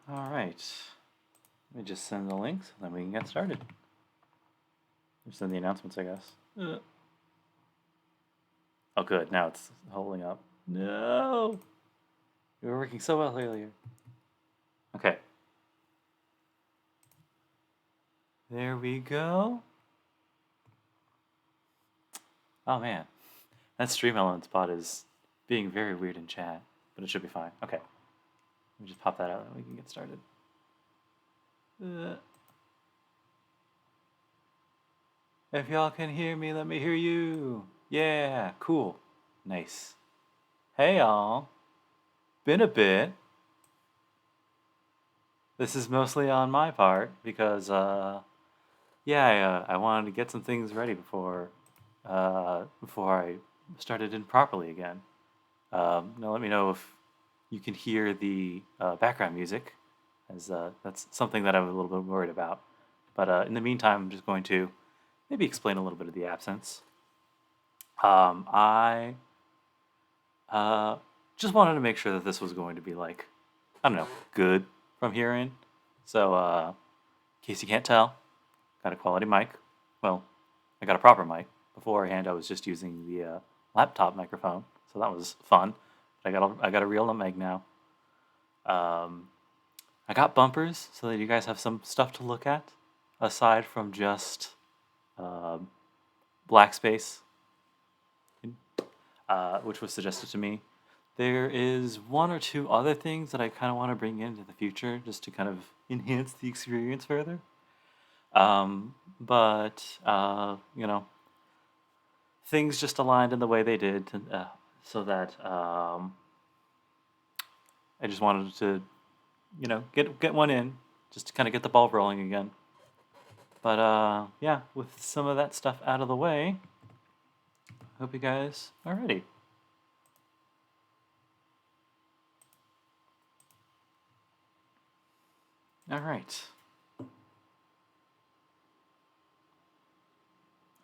Alright. Let me just send the links, and then we can get started. Just send the announcements, I guess. Oh, good. Now it's holding up. No! You were working so well earlier. Okay. There we go. Oh, man. That stream element spot is being very weird in chat, but it should be fine. Okay. Let me just pop that out and we can get started. If y'all can hear me, let me hear you. Yeah, cool. Nice. Hey, y'all. Been a bit. This is mostly on my part because, I wanted to get some things ready before I started in properly again. Now let me know if you can hear the background music, as that's something that I was a little bit worried about. But in the meantime, I'm just going to maybe explain a little bit of the absence. I just wanted to make sure that this was going to be like, I don't know, good from here in. So, in case you can't tell, got a quality mic. Well, I got a proper mic. Beforehand, I was just using the laptop microphone, so that was fun. But I got a real mic now. I got bumpers so that you guys have some stuff to look at, aside from just black space, which was suggested to me. There is one or two other things that I kind of want to bring into the future just to kind of enhance the experience further. Things just aligned in the way they did so that I just wanted to, get one in just to kind of get the ball rolling again. But with some of that stuff out of the way, hope you guys are ready. All right.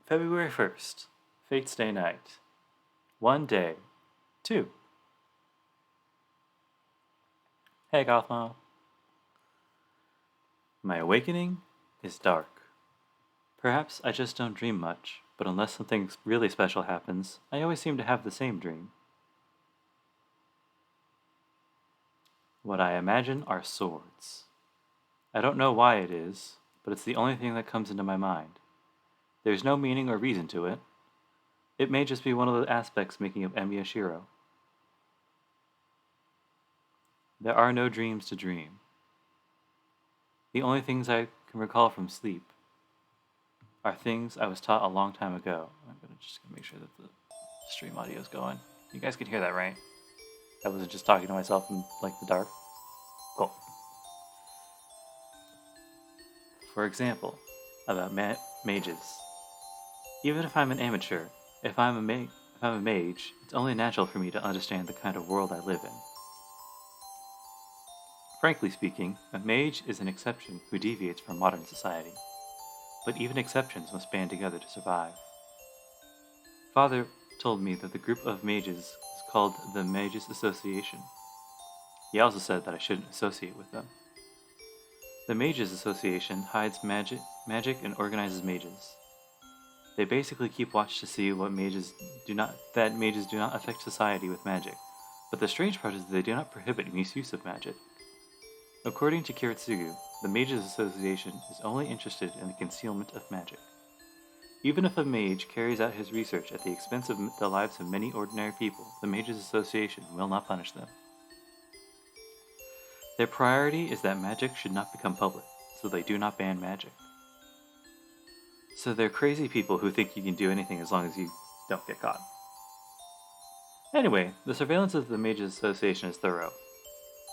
February 1st, Fate's Day night. 1 day. 2. Hey, Gothma. My awakening is dark. Perhaps I just don't dream much, but unless something really special happens, I always seem to have the same dream. What I imagine are swords. I don't know why it is, but it's the only thing that comes into my mind. There's no meaning or reason to it. It may just be one of the aspects making up Emiya Shirou. There are no dreams to dream. The only things I can recall from sleep are things I was taught a long time ago. I'm just gonna make sure that the stream audio is going. You guys can hear that, right? I wasn't just talking to myself in like the dark. Cool. For example, about mages. Even if I'm an amateur, if I'm a mage, it's only natural for me to understand the kind of world I live in. Frankly speaking, a mage is an exception who deviates from modern society. But even exceptions must band together to survive. Father told me that the group of mages is called the Mages Association. He also said that I shouldn't associate with them. The Mages Association hides magic and organizes mages. They basically keep watch to see what mages do not affect society with magic, but the strange part is that they do not prohibit misuse of magic. According to Kiritsugu, the Mages Association is only interested in the concealment of magic. Even if a mage carries out his research at the expense of the lives of many ordinary people, the Mages Association will not punish them. Their priority is that magic should not become public, so they do not ban magic. So they're crazy people who think you can do anything as long as you don't get caught. Anyway, the surveillance of the Mages Association is thorough.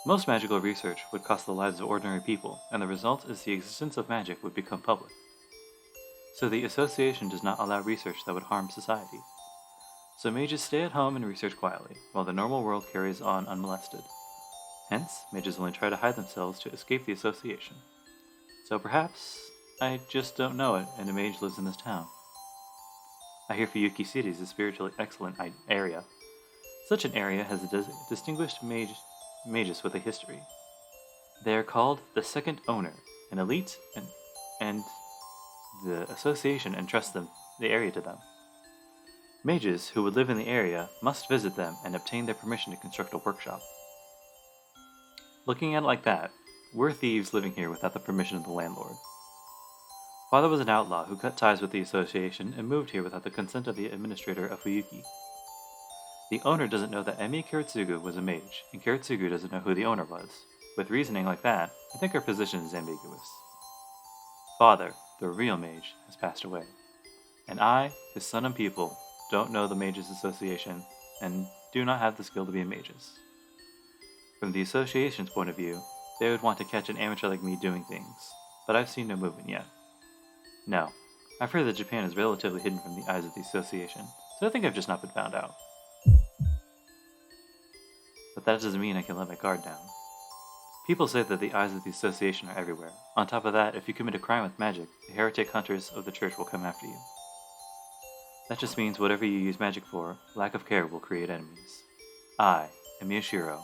Most magical research would cost the lives of ordinary people, and the result is the existence of magic would become public. So the association does not allow research that would harm society. So mages stay at home and research quietly, while the normal world carries on unmolested. Hence, mages only try to hide themselves to escape the association. So perhaps I just don't know it, and a mage lives in this town. I hear Fuyuki City is a spiritually excellent area. Such an area has distinguished mages with a history. They are called the Second Owner, an elite, and the association entrusts the area to them. Mages who would live in the area must visit them and obtain their permission to construct a workshop. Looking at it like that, we're thieves living here without the permission of the landlord. Father was an outlaw who cut ties with the association and moved here without the consent of the administrator of Fuyuki. The owner doesn't know that Emi Kiritsugu was a mage, and Kiritsugu doesn't know who the owner was. With reasoning like that, I think our position is ambiguous. Father, the real mage, has passed away, and I, his son and pupil, don't know the Mages Association, and do not have the skill to be mages. From the association's point of view, they would want to catch an amateur like me doing things, but I've seen no movement yet. No, I've heard that Japan is relatively hidden from the eyes of the association, so I think I've just not been found out. But that doesn't mean I can let my guard down. People say that the eyes of the association are everywhere. On top of that, if you commit a crime with magic, the heretic hunters of the church will come after you. That just means whatever you use magic for, lack of care will create enemies. I, Emi Shirou,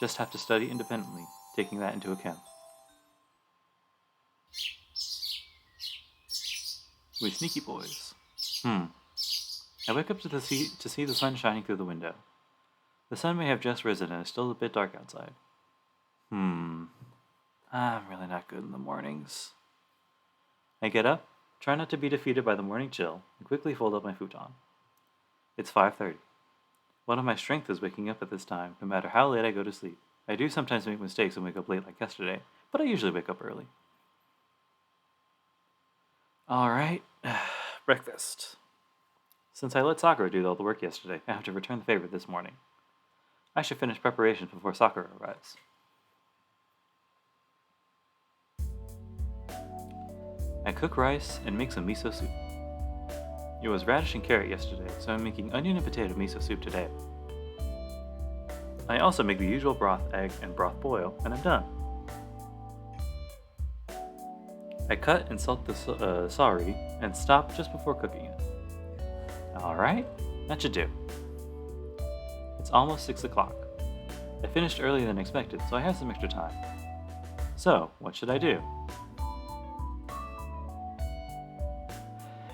just have to study independently, taking that into account. We sneaky boys. I wake up to see the sun shining through the window. The sun may have just risen and it's still a bit dark outside. I'm really not good in the mornings. I get up, try not to be defeated by the morning chill, and quickly fold up my futon. It's 5:30. One of my strengths is waking up at this time, no matter how late I go to sleep. I do sometimes make mistakes and wake up late like yesterday, but I usually wake up early. Alright, breakfast. Since I let Sakura do all the work yesterday, I have to return the favor this morning. I should finish preparations before Sakura arrives. I cook rice and make some miso soup. It was radish and carrot yesterday, so I'm making onion and potato miso soup today. I also make the usual broth, egg, and broth boil, and I'm done. I cut and salt the sari and stop just before cooking it. Alright, that should do. It's almost 6 o'clock. I finished earlier than expected, so I have some extra time. So, what should I do?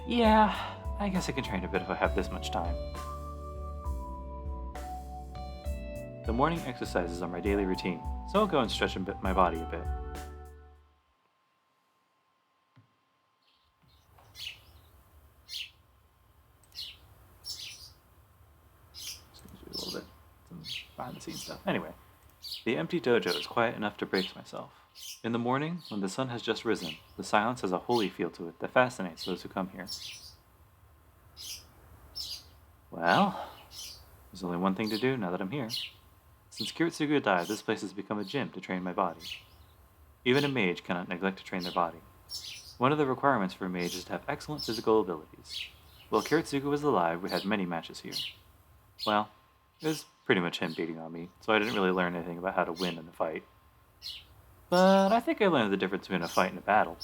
Yeah, I guess I can train a bit if I have this much time. The morning exercises are my daily routine, so I'll go and stretch my body a bit. Just gonna do a little bit, some behind the scenes stuff. Anyway, the empty dojo is quiet enough to brace myself. In the morning, when the sun has just risen, the silence has a holy feel to it that fascinates those who come here. Well, there's only one thing to do now that I'm here. Since Kiritsugu died, this place has become a gym to train my body. Even a mage cannot neglect to train their body. One of the requirements for a mage is to have excellent physical abilities. While Kiritsugu was alive, we had many matches here. Well, it was pretty much him beating on me, so I didn't really learn anything about how to win in a fight. But I think I learned the difference between a fight and a battle.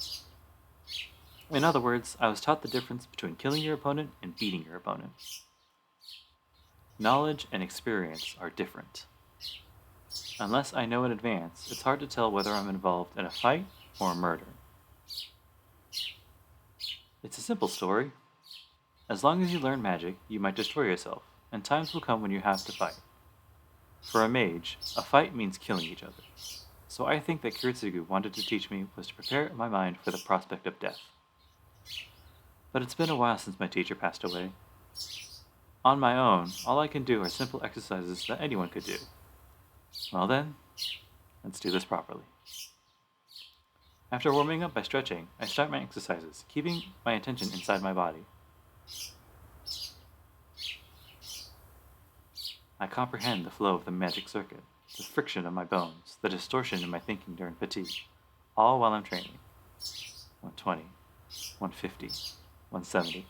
In other words, I was taught the difference between killing your opponent and beating your opponent. Knowledge and experience are different. Unless I know in advance, it's hard to tell whether I'm involved in a fight or a murder. It's a simple story. As long as you learn magic, you might destroy yourself, and times will come when you have to fight. For a mage, a fight means killing each other. So I think that Kiritsugu wanted to teach me was to prepare my mind for the prospect of death. But it's been a while since my teacher passed away. On my own, all I can do are simple exercises that anyone could do. Well then, let's do this properly. After warming up by stretching, I start my exercises, keeping my attention inside my body. I comprehend the flow of the magic circuit, the friction of my bones, the distortion in my thinking during fatigue, all while I'm training. 120, 150, 170.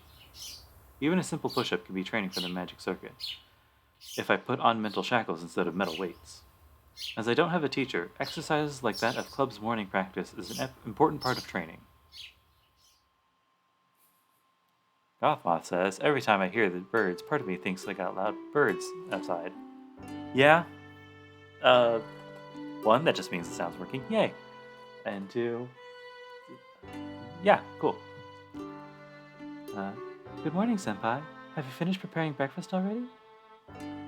Even a simple push-up can be training for the magic circuit, if I put on mental shackles instead of metal weights. As I don't have a teacher, exercises like that of club's morning practice is an important part of training. Gothmoth says, every time I hear the birds, part of me thinks like out loud, birds outside. Yeah, 1, that just means the sound's working. Yay. And 2, yeah, cool. Good morning, Senpai. Have you finished preparing breakfast already?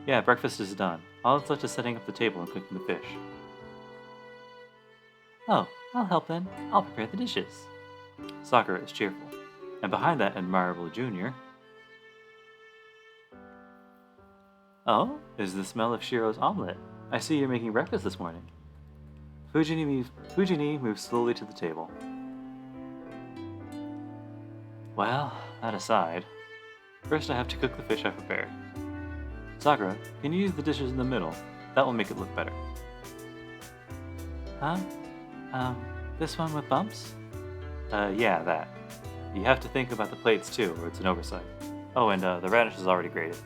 Yeah, breakfast is done. All that's left is setting up the table and cooking the fish. Oh, I'll help then. I'll prepare the dishes. Sakura is cheerful. And behind that admirable junior... Oh, is the smell of Shirou's omelet. I see you're making breakfast this morning. Fujini moves slowly to the table. Well, that aside, first I have to cook the fish I prepared. Sakura, can you use the dishes in the middle? That will make it look better. Huh? This one with bumps? Yeah, that. You have to think about the plates too, or it's an oversight. Oh, and the radish is already grated.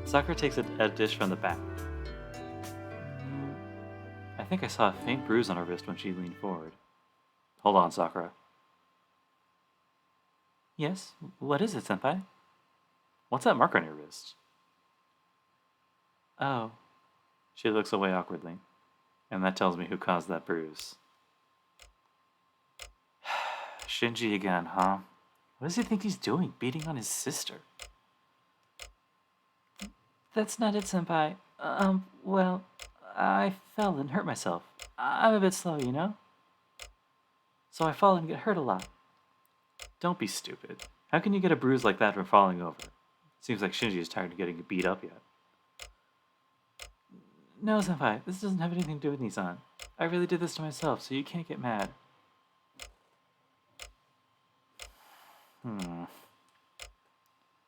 Sakura takes a dish from the back. I think I saw a faint bruise on her wrist when she leaned forward. Hold on, Sakura. Yes? What is it, Senpai? What's that mark on your wrist? Oh. She looks away awkwardly. And that tells me who caused that bruise. Shinji again, huh? What does he think he's doing, beating on his sister? That's not it, Senpai. Well, I fell and hurt myself. I'm a bit slow, you know? So I fall and get hurt a lot. Don't be stupid. How can you get a bruise like that from falling over? Seems like Shinji is tired of getting beat up yet. No, Senpai, this doesn't have anything to do with Nissan. I really did this to myself, so you can't get mad.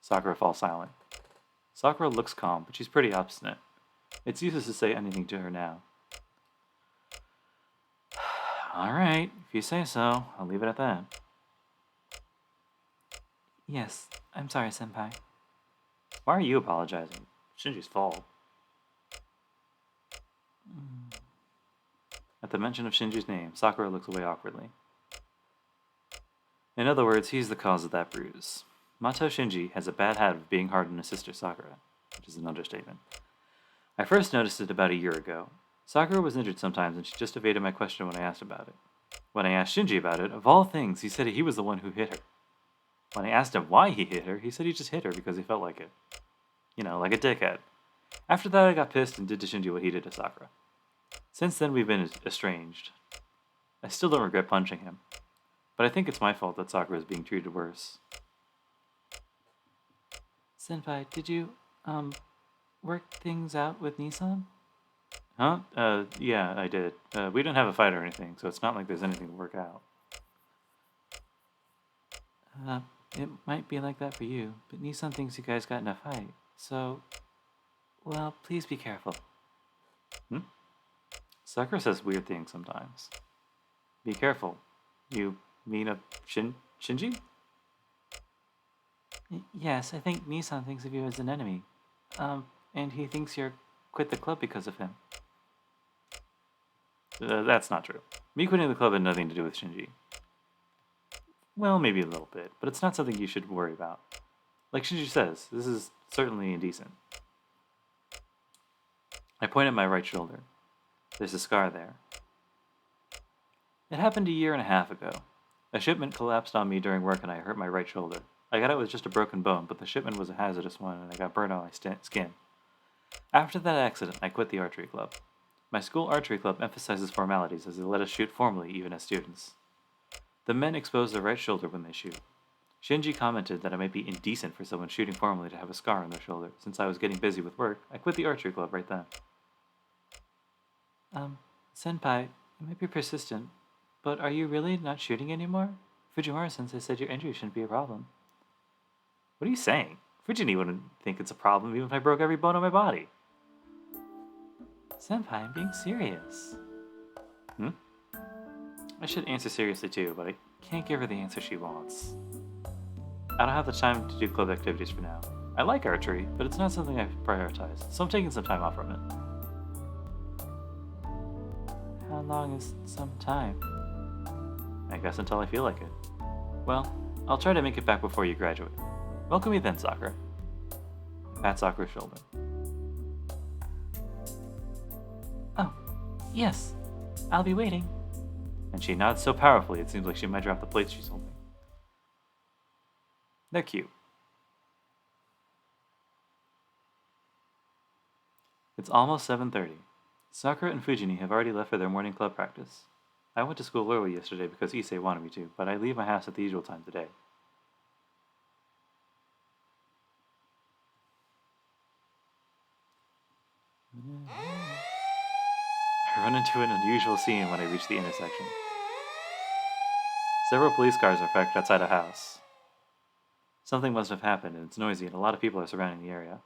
Sakura falls silent. Sakura looks calm, but she's pretty obstinate. It's useless to say anything to her now. Alright, if you say so, I'll leave it at that. Yes, I'm sorry, Senpai. Why are you apologizing? Shinji's fault. At the mention of Shinji's name, Sakura looks away awkwardly. In other words, he's the cause of that bruise. Mato Shinji has a bad habit of being hard on his sister Sakura, which is an understatement. I first noticed it about a year ago. Sakura was injured sometimes and she just evaded my question when I asked about it. When I asked Shinji about it, of all things, he said he was the one who hit her. When I asked him why he hit her, he said he just hit her because he felt like it. You know, like a dickhead. After that, I got pissed and did to Shinji what he did to Sakura. Since then, we've been estranged. I still don't regret punching him, but I think it's my fault that Sakura is being treated worse. Senpai, did you, work things out with Nissan? Huh? Yeah, I did. We didn't have a fight or anything, so it's not like there's anything to work out. It might be like that for you, but Nissan thinks you guys got in a fight, so... Well, please be careful. Sakura says weird things sometimes. Be careful. You mean a Shinji? Yes, I think Nissan thinks of you as an enemy. And he thinks you're quit the club because of him. That's not true. Me quitting the club had nothing to do with Shinji. Well, maybe a little bit, but it's not something you should worry about. Like Shinji says, this is certainly indecent. I point at my right shoulder. There's a scar there. It happened a year and a half ago. A shipment collapsed on me during work and I hurt my right shoulder. I got out with just a broken bone, but the shipment was a hazardous one and I got burned on my skin. After that accident, I quit the archery club. My school archery club emphasizes formalities as they let us shoot formally even as students. The men expose their right shoulder when they shoot. Shinji commented that it might be indecent for someone shooting formally to have a scar on their shoulder. Since I was getting busy with work, I quit the archery club right then. Senpai, you might be persistent, but are you really not shooting anymore? Fujiwara-sensei said your injury shouldn't be a problem. What are you saying? Fujini wouldn't think it's a problem even if I broke every bone in my body. Senpai, I'm being serious. I should answer seriously too, but I can't give her the answer she wants. I don't have the time to do club activities for now. I like archery, but it's not something I prioritize, so I'm taking some time off from it. How long is some time? I guess until I feel like it. Well, I'll try to make it back before you graduate. Welcome me then, Sakura. pats Sakura's shoulder. Oh, yes. I'll be waiting. And she nods so powerfully it seems like she might drop the plates she's holding. They're cute. It's almost 7:30. Sakura and Fujini have already left for their morning club practice. I went to school early yesterday because Issei wanted me to, but I leave my house at the usual time today. I run into an unusual scene when I reach the intersection. Several police cars are parked outside a house. Something must have happened, and it's noisy, and a lot of people are surrounding the area.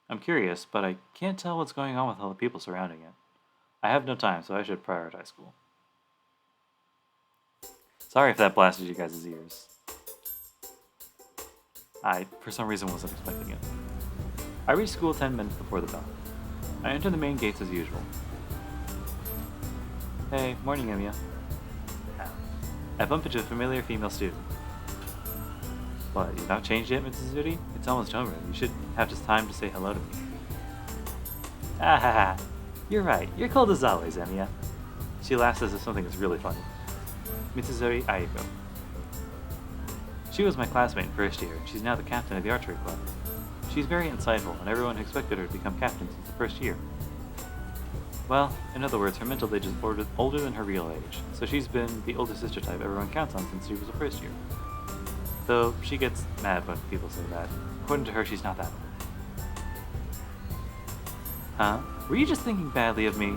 I'm curious, but I can't tell what's going on with all the people surrounding it. I have no time, so I should prioritize school. Sorry if that blasted you guys' ears. I, for some reason, wasn't expecting it. I reach school 10 minutes before the bell. I enter the main gates as usual. Hey, morning, Emiya. I bump into a familiar female student. What, you've not changed yet, Mrs. Zuri? It's almost over. You should have just time to say hello to me. Ah ha ha. You're right. You're cold as always, Emiya. She laughs as if something is really funny. Mitsuzuri Aiko. She was my classmate in first year, and she's now the captain of the archery club. She's very insightful, and everyone expected her to become captain since the first year. Well, in other words, her mental age is older than her real age, so she's been the older sister type everyone counts on since she was the first year. Though she gets mad when people say that. According to her, she's not that old. Huh? Were you just thinking badly of me?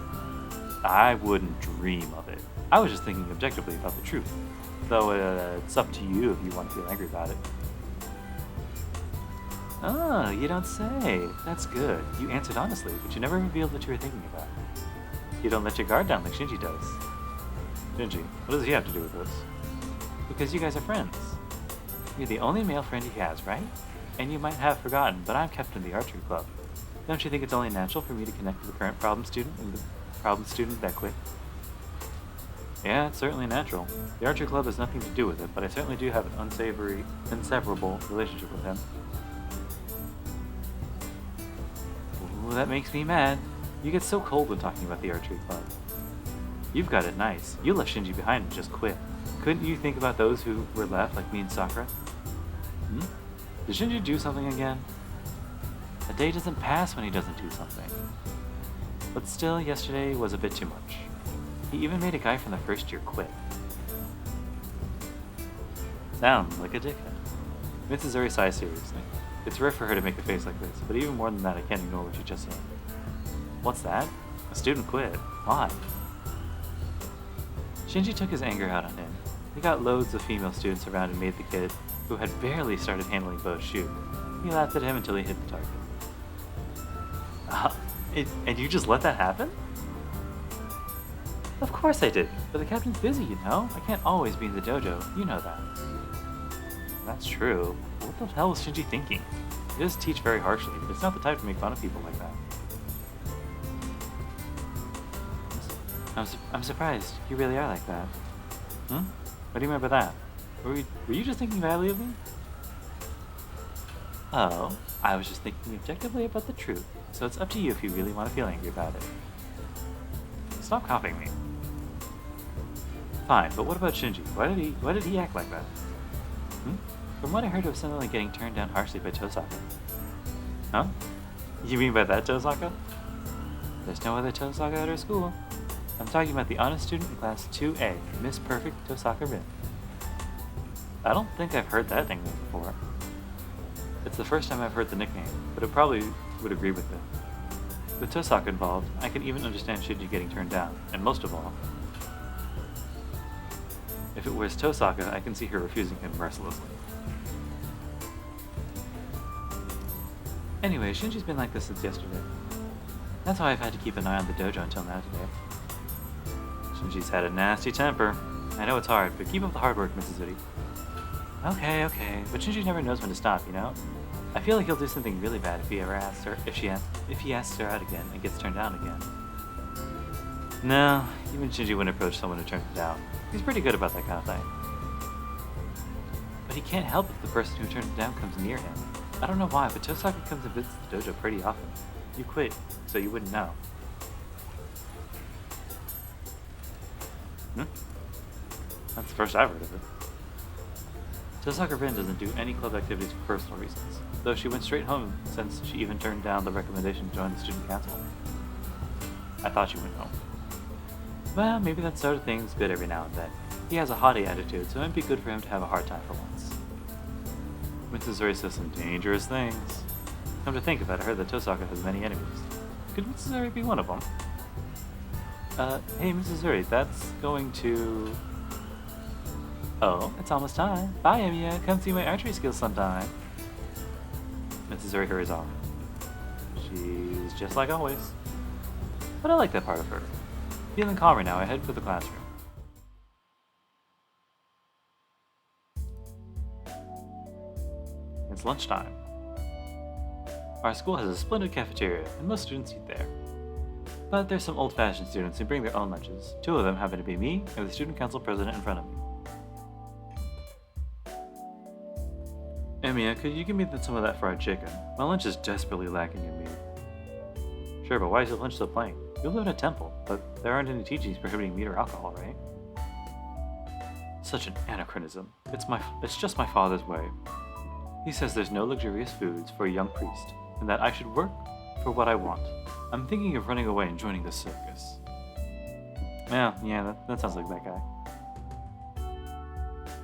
I wouldn't dream of it. I was just thinking objectively about the truth. Though it's up to you if you want to feel angry about it. Oh, you don't say. That's good. You answered honestly, but you never revealed what you were thinking about. You don't let your guard down like Shinji does. Shinji, what does he have to do with this? Because you guys are friends. You're the only male friend he has, right? And you might have forgotten, but I'm captain of the archery club. Don't you think it's only natural for me to connect with the current problem student and the problem student that quit? Yeah, it's certainly natural. The archery club has nothing to do with it, but I certainly do have an inseparable relationship with him. Ooh, that makes me mad. You get so cold when talking about the archery club. You've got it nice. You left Shinji behind and just quit. Couldn't you think about those who were left, like me and Sakura? Did Shinji do something again? A day doesn't pass when he doesn't do something. But still, yesterday was a bit too much. He even made a guy from the first year quit. Sounds like a dickhead. Mrs. Zuri sighs seriously. It's rare for her to make a face like this, but even more than that, I can't ignore what she just said. What's that? A student quit. Why? Shinji took his anger out on him. He got loads of female students around and made the kid, who had barely started handling bows, shoot. He laughed at him until he hit the target. And you just let that happen? Of course I did, but the captain's busy, you know? I can't always be in the dojo, you know that. That's true. What the hell was Shinji thinking? He does teach very harshly, but it's not the type to make fun of people like that. I'm surprised. You really are like that. What do you mean by that? Were you just thinking badly of me? Oh, I was just thinking objectively about the truth, so it's up to you if you really want to feel angry about it. Stop copying me. Fine, but what about Shinji? Why did he act like that? From what I heard, it was something like getting turned down harshly by Tosaka. Huh? You mean by that Tosaka? There's no other Tosaka at our school. I'm talking about the honest student in class 2A, Miss Perfect Tosaka Rin. I don't think I've heard that nickname before. It's the first time I've heard the nickname, but I probably would agree with it. With Tosaka involved, I can even understand Shinji getting turned down, and most of all, if it was Tosaka, I can see her refusing him mercilessly. Anyway, Shinji's been like this since yesterday. That's why I've had to keep an eye on the dojo until now today. Shinji's had a nasty temper. I know it's hard, but keep up the hard work, Mrs. Uri. Okay, but Shinji never knows when to stop, you know? I feel like he'll do something really bad if he asks her out again and gets turned down again. No, even Shinji wouldn't approach someone who turns him down. He's pretty good about that kind of thing. But he can't help if the person who turns him down comes near him. I don't know why, but Tosaka comes and visits the dojo pretty often. You quit, so you wouldn't know. Hmm? That's the first I've heard of it. Tosaka Rin doesn't do any club activities for personal reasons, though she went straight home since she even turned down the recommendation to join the student council. I thought she went home. Well, maybe that sort of thing's good every now and then. He has a haughty attitude, so it might be good for him to have a hard time for once. Mitsuzuri says some dangerous things. Come to think of it, I heard that Tosaka has many enemies. Could Mitsuzuri be one of them? Hey Mitsuzuri, that's going to... Oh, it's almost time. Bye, Emiya. Come see my archery skills sometime. Mitsuzuri hurries off. She's just like always. But I like that part of her. Feeling calmer now, I head for the classroom. It's lunchtime. Our school has a splendid cafeteria, and most students eat there. But there's some old-fashioned students who bring their own lunches. Two of them happen to be me and the student council president in front of me. Emiya, could you give me some of that fried chicken? My lunch is desperately lacking in meat. Sure, but why is your lunch so plain? You live in a temple, but there aren't any teachings prohibiting meat or alcohol, right? Such an anachronism. It's just my father's way. He says there's no luxurious foods for a young priest, and that I should work for what I want. I'm thinking of running away and joining the circus. Well, yeah, that sounds like that guy.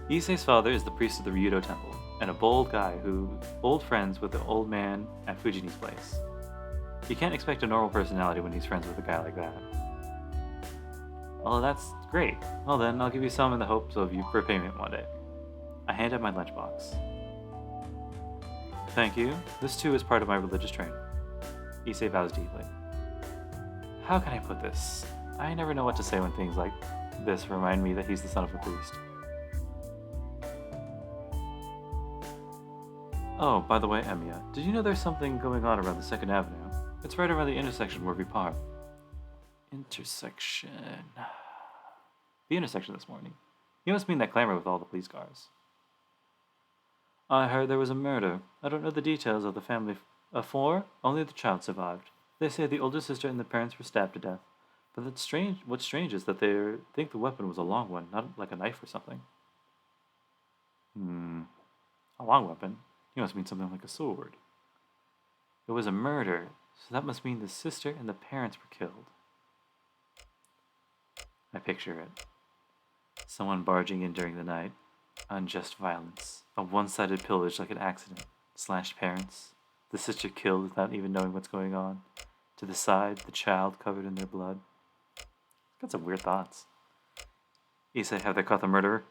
Issei's father is the priest of the Ryudo Temple, and a bold guy who's old friends with the old man at Fujini's place. You can't expect a normal personality when he's friends with a guy like that. Oh, that's great. Well then, I'll give you some in the hopes of you for payment one day. I hand out my lunchbox. Thank you. This too is part of my religious training. Issei bows deeply. How can I put this? I never know what to say when things like this remind me that he's the son of a priest. Oh, by the way, Emiya, did you know there's something going on around the 2nd Avenue? It's right around the intersection where we park. Intersection... The intersection this morning. You must mean that clamor with all the police cars. I heard there was a murder. I don't know the details of the family of 4. Only the child survived. They say the older sister and the parents were stabbed to death. But that's strange. What's strange is that they think the weapon was a long one, not like a knife or something. A long weapon? You must mean something like a sword. It was a murder, so that must mean the sister and the parents were killed. I picture it. Someone barging in during the night. Unjust violence. A one-sided pillage like an accident. Slashed parents. The sister killed without even knowing what's going on. To the side, the child covered in their blood. Got some weird thoughts. Issei, have they caught the murderer?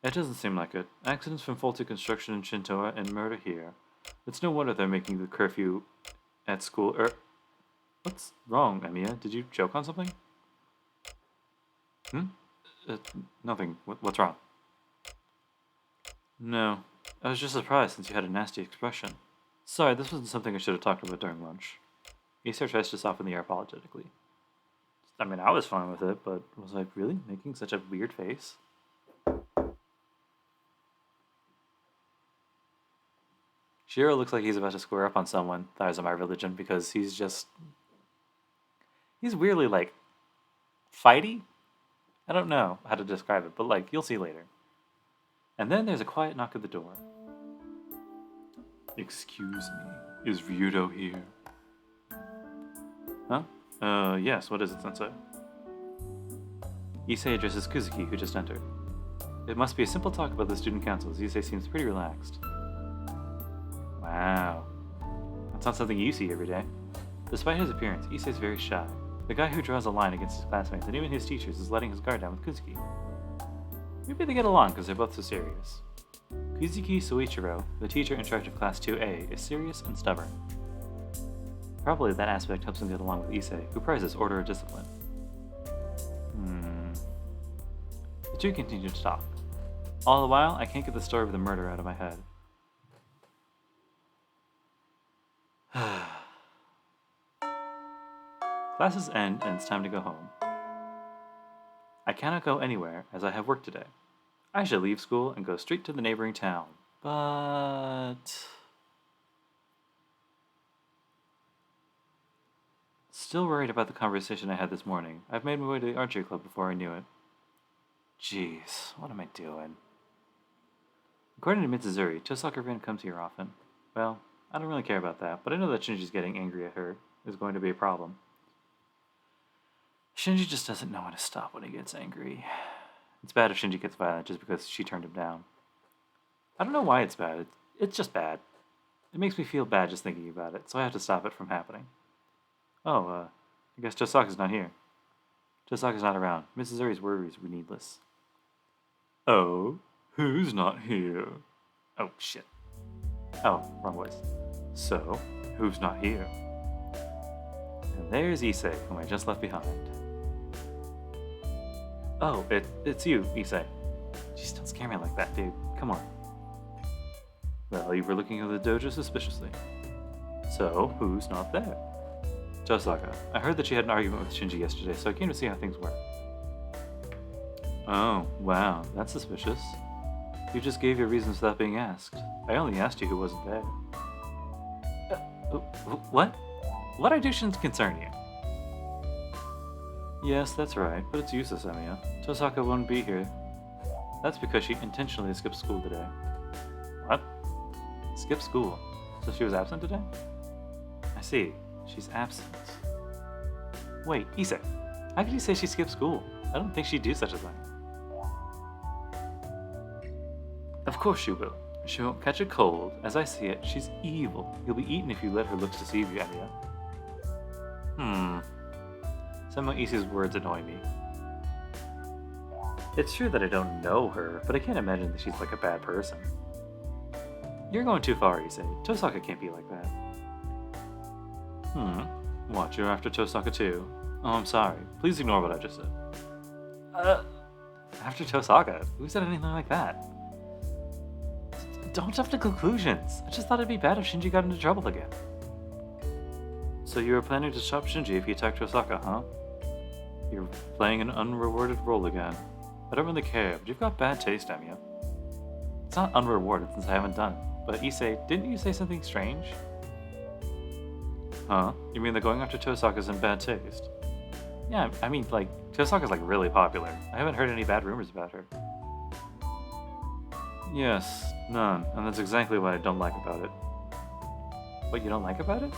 It doesn't seem like it. Accidents from faulty construction in Shintoa and murder here. It's no wonder they're making the curfew at school. What's wrong, Emiya? Did you choke on something? Nothing. What's wrong? No. I was just surprised since you had a nasty expression. Sorry, this wasn't something I should have talked about during lunch. Issei tries to soften the air apologetically. I mean, I was fine with it, but was I really making such a weird face? Shirou looks like he's about to square up on someone, thighs of my religion, because he's weirdly, like, fighty? I don't know how to describe it, but, like, you'll see later. And then there's a quiet knock at the door. Excuse me, is Ryudo here? Huh? Yes, what is it, Sensei? Issei addresses Kuzuki, who just entered. It must be a simple talk about the student council, as Issei seems pretty relaxed. Wow. That's not something you see every day. Despite his appearance, Issei's very shy. The guy who draws a line against his classmates and even his teachers is letting his guard down with Kuzuki. Maybe they get along because they're both so serious. Kuzuki Soichiro, the teacher in charge of Class 2A, is serious and stubborn. Probably that aspect helps him get along with Issei, who prizes order and discipline. The two continue to talk. All the while, I can't get the story of the murder out of my head. Classes end and it's time to go home. I cannot go anywhere as I have work today. I shall leave school and go straight to the neighboring town. But... Still worried about the conversation I had this morning. I've made my way to the archery club before I knew it. Jeez, what am I doing? According to Mitsuzuri, Tosaka-rin comes here often. Well, I don't really care about that, but I know that Shinji's getting angry at her is going to be a problem. Shinji just doesn't know when to stop when he gets angry. It's bad if Shinji gets violent just because she turned him down. I don't know why it's bad. It's just bad. It makes me feel bad just thinking about it, so I have to stop it from happening. Oh, I guess Tosaka's not here. Tosaka's not around. Mrs. Uri's worries were needless. Oh, who's not here? Oh, shit. Oh, wrong voice. So, who's not here? And there's Issei, whom I just left behind. Oh, it's you, Issei. Jeez, don't scare me like that, dude. Come on. Well, you were looking at the dojo suspiciously. So, who's not there? Tosaka, I heard that you had an argument with Shinji yesterday, so I came to see how things were. Oh, wow, that's suspicious. You just gave your reasons without being asked. I only asked you who wasn't there. What? What I do shouldn't concern you. Yes, that's right, but it's useless, Emiya. Tosaka won't be here. That's because she intentionally skipped school today. What? Skipped school? So she was absent today? I see. She's absent. Wait, Issei, how could you say she skipped school? I don't think she'd do such a thing. Of course she will. She won't catch a cold. As I see it, she's evil. You'll be eaten if you let her looks deceive you, Emiya. Some of Issei's words annoy me. It's true that I don't know her, but I can't imagine that she's like a bad person. You're going too far, Issei. Tosaka can't be like that. What, you're after Tosaka too? Oh, I'm sorry. Please ignore what I just said. After Tosaka? Who said anything like that? Don't jump to conclusions. I just thought it'd be bad if Shinji got into trouble again. So you were planning to stop Shinji if he attacked Tosaka, huh? You're playing an unrewarded role again. I don't really care, but you've got bad taste, Emiya. It's not unrewarded since I haven't done it. But Issei, didn't you say something strange? Huh? You mean that going after Tosaka's in bad taste? Yeah, I mean, like, Tosaka's like really popular. I haven't heard any bad rumors about her. Yes, none, and that's exactly what I don't like about it. What you don't like about it?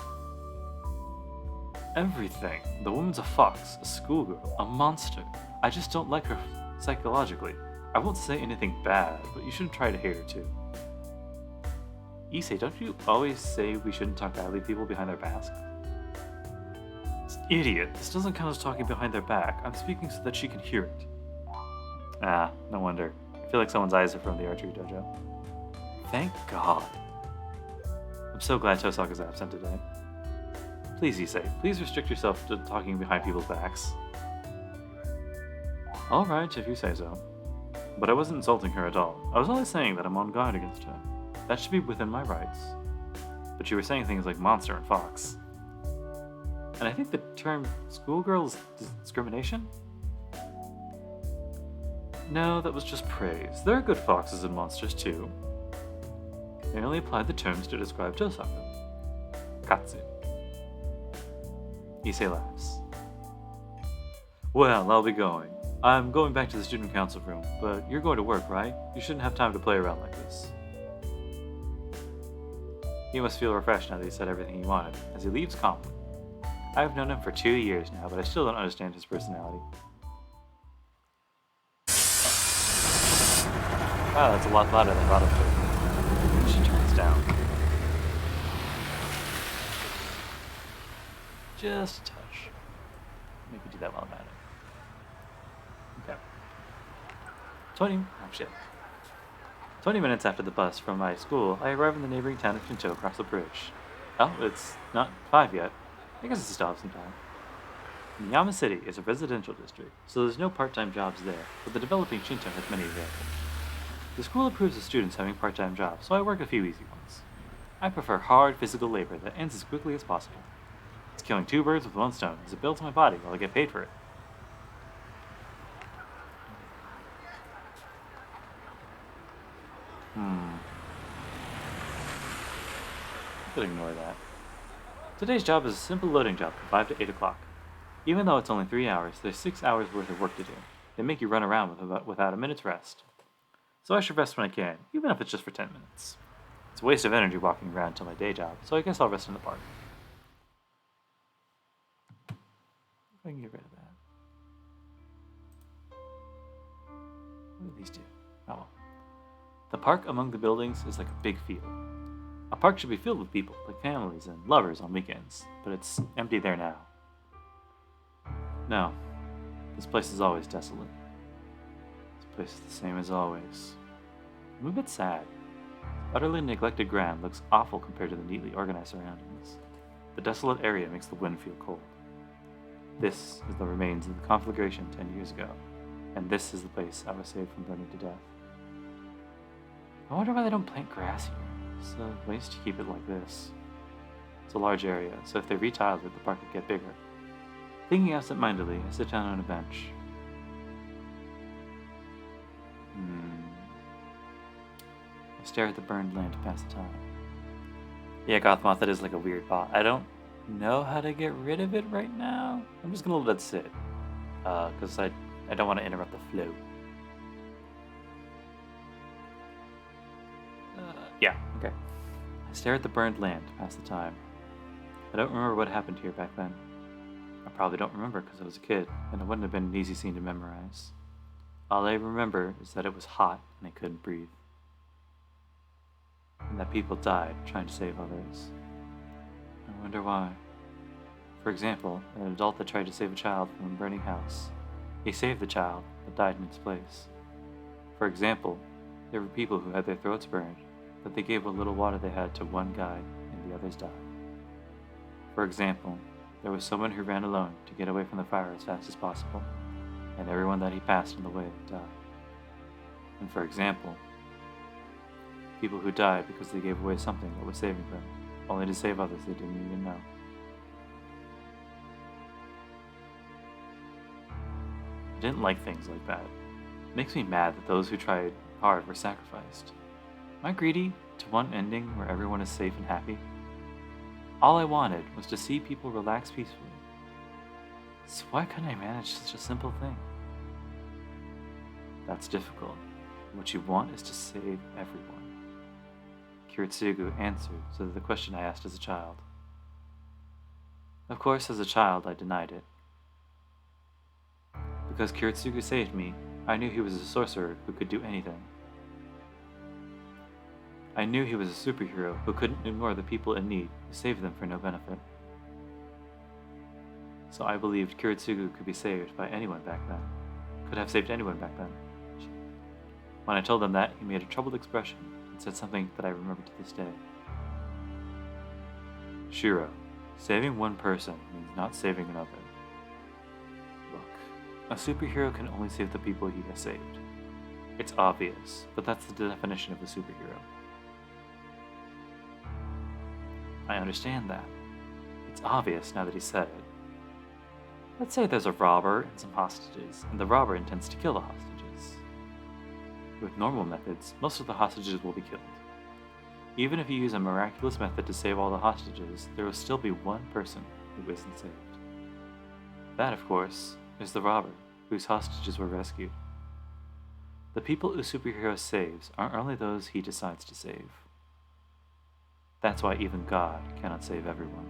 Everything. The woman's a fox, a schoolgirl, a monster. I just don't like her psychologically. I won't say anything bad, but you shouldn't try to hate her too. Issei, don't you always say we shouldn't talk badly of people behind their backs? Idiot, this doesn't count as talking behind their back. I'm speaking so that she can hear it. Ah, no wonder. I feel like someone's eyes are from the archery dojo. Thank God. I'm so glad Tosaka's absent today. Please, Issei, please restrict yourself to talking behind people's backs. Alright, if you say so. But I wasn't insulting her at all. I was only saying that I'm on guard against her. That should be within my rights. But you were saying things like monster and fox. And I think the term schoolgirl is discrimination? No, that was just praise. There are good foxes and monsters too. I only applied the terms to describe Tosaka. Katsu. Issei laughs. Well, I'll be going. I'm going back to the student council room, but you're going to work, right? You shouldn't have time to play around like this. He must feel refreshed now that he said everything he wanted, as he leaves calmly. I've known him for 2 years now, but I still don't understand his personality. Wow, that's a lot louder than I thought it would. She turns down. Just a touch. Maybe do that while I'm at it. Okay. 20 minutes after the bus from my school, I arrive in the neighboring town of Shinto across the bridge. Oh, it's not 5 yet. I guess it's still have some time. Miyama City is a residential district, so there's no part-time jobs there, but the developing Shinto has many available. The school approves of students having part-time jobs, so I work a few easy ones. I prefer hard physical labor that ends as quickly as possible. It's killing 2 birds with 1 stone, as it builds my body while I get paid for it. could ignore that. Today's job is a simple loading job from 5 to 8 o'clock. Even though it's only 3 hours, there's 6 hours worth of work to do. They make you run around without a minute's rest. So I should rest when I can, even if it's just for 10 minutes. It's a waste of energy walking around till my day job, so I guess I'll rest in the park. If I can get rid of that. What do these do? Oh well. The park among the buildings is like a big field. A park should be filled with people, like families and lovers on weekends, but it's empty there now. No, this place is always desolate. This place is the same as always. I'm a bit sad. Utterly neglected ground looks awful compared to the neatly organized surroundings. The desolate area makes the wind feel cold. This is the remains of the conflagration 10 years ago, and this is the place I was saved from burning to death. I wonder why they don't plant grass here. It's a waste to keep it like this. It's a large area, so if they retiled it, the park would get bigger. Thinking absent-mindedly, I sit down on a bench. I stare at the burned land to pass the time. Yeah, Gothmoth, that is like a weird bot. I don't know how to get rid of it right now. I'm just gonna let it sit. Because I don't want to interrupt the flow. Yeah, okay. I stare at the burned land to pass the time. I don't remember what happened here back then. I probably don't remember because I was a kid, and it wouldn't have been an easy scene to memorize. All I remember is that it was hot and I couldn't breathe. And that people died trying to save others. I wonder why. For example, an adult that tried to save a child from a burning house. He saved the child, but died in its place. For example, there were people who had their throats burned, but they gave what little water they had to one guy, and the others died. For example, there was someone who ran alone to get away from the fire as fast as possible, and everyone that he passed on the way died. And for example, people who died because they gave away something that was saving them, only to save others they didn't even know. I didn't like things like that. It makes me mad that those who tried hard were sacrificed. Am I greedy to one ending where everyone is safe and happy? All I wanted was to see people relax peacefully. So why couldn't I manage such a simple thing? That's difficult. What you want is to save everyone. Kiritsugu answered to the question I asked as a child. Of course, as a child, I denied it. Because Kiritsugu saved me, I knew he was a sorcerer who could do anything. I knew he was a superhero who couldn't ignore the people in need who saved them for no benefit. So I believed Kiritsugu could be saved by anyone back then. Could have saved anyone back then. When I told him that, he made a troubled expression and said something that I remember to this day. Shirou, saving one person means not saving another. Look, a superhero can only save the people he has saved. It's obvious, but that's the definition of a superhero. I understand that. It's obvious now that he said it. Let's say there's a robber and some hostages, and the robber intends to kill the hostages. With normal methods, most of the hostages will be killed. Even if you use a miraculous method to save all the hostages, there will still be one person who isn't saved. That, of course, is the robber, whose hostages were rescued. The people a superhero saves are only those he decides to save. That's why even God cannot save everyone.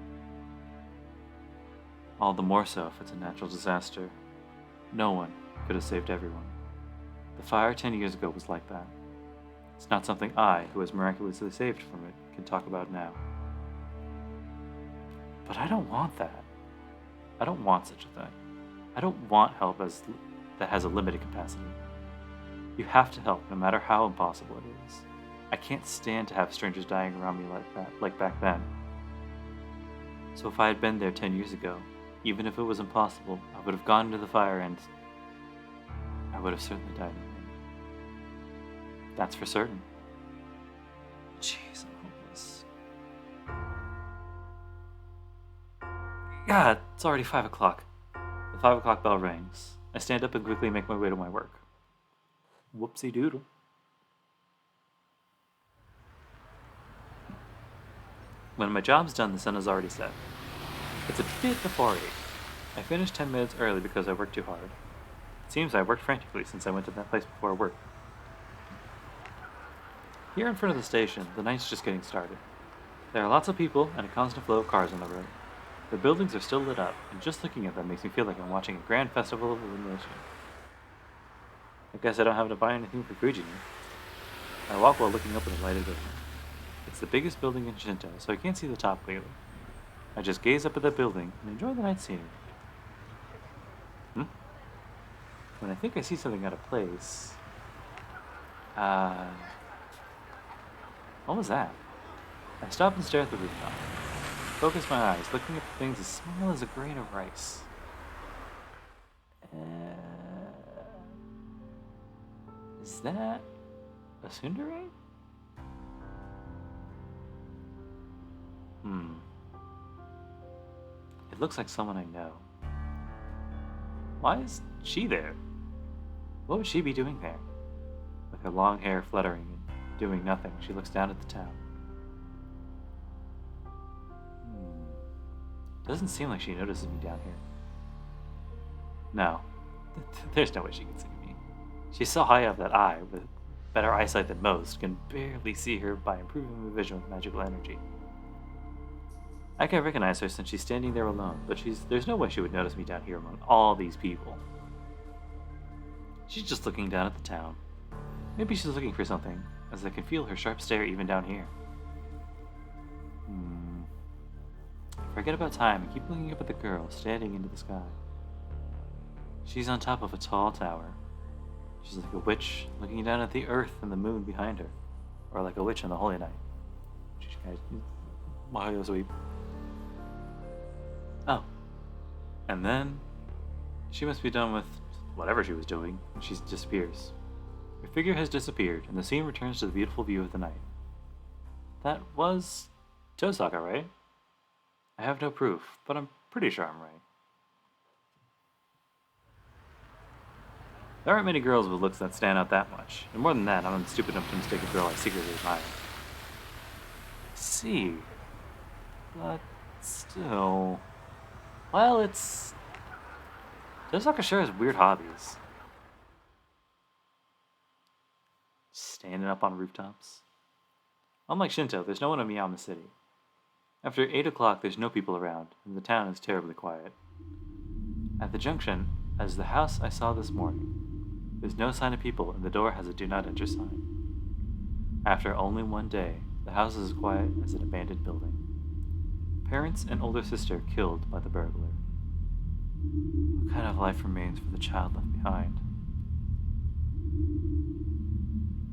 All the more so if it's a natural disaster. No one could have saved everyone. The fire 10 years ago was like that. It's not something I, who was miraculously saved from it, can talk about now. But I don't want that. I don't want such a thing. I don't want help that has a limited capacity. You have to help, no matter how impossible it is. I can't stand to have strangers dying around me like back then. So if I had been there 10 years ago, even if it was impossible, I would have gone into the fire and I would have certainly died in it. That's for certain. Jeez, I'm hopeless. God, it's already 5 o'clock. The 5 o'clock bell rings. I stand up and quickly make my way to my work. Whoopsie doodle. When my job's done, the sun is already set. It's a bit before 8. I finished 10 minutes early because I worked too hard. It seems I worked frantically since I went to that place before work. Here in front of the station, the night's just getting started. There are lots of people and a constant flow of cars on the road. The buildings are still lit up, and just looking at them makes me feel like I'm watching a grand festival of illumination. I guess I don't have to buy anything for Fujini. I walk while looking up at the lighted building. It's the biggest building in Shinto, so I can't see the top clearly. I just gaze up at the building and enjoy the night scenery. When I think I see something out of place... What was that? I stop and stare at the rooftop. Focus my eyes, looking at the things as small as a grain of rice. Is that a tsundere? It looks like someone I know. Why is she there? What would she be doing there? With her long hair fluttering and doing nothing, she looks down at the town. Doesn't seem like she notices me down here. No. There's no way she can see me. She's so high up that I, with better eyesight than most, can barely see her by improving my vision with magical energy. I can recognize her since she's standing there alone, but there's no way she would notice me down here among all these people. She's just looking down at the town. Maybe she's looking for something, as I can feel her sharp stare even down here. Forget about time and keep looking up at the girl standing into the sky. She's on top of a tall tower. She's like a witch looking down at the earth and the moon behind her. Or like a witch on the holy night. Mario sweep. Oh. And then she must be done with whatever she was doing, and she disappears. Her figure has disappeared, and the scene returns to the beautiful view of the night. That was Tosaka, right? I have no proof, but I'm pretty sure I'm right. There aren't many girls with looks that stand out that much, and more than that, I'm stupid enough to mistake a girl I secretly admire. I see. But still... Well, it's... Tosaka sure has weird hobbies. Standing up on rooftops. Unlike Shinto, there's no one in Miyama City. After 8 o'clock, there's no people around, and the town is terribly quiet. At the junction, as the house I saw this morning, there's no sign of people, and the door has a do not enter sign. After only one day, the house is as quiet as an abandoned building. Parents and older sister killed by the burglar. What kind of life remains for the child left behind?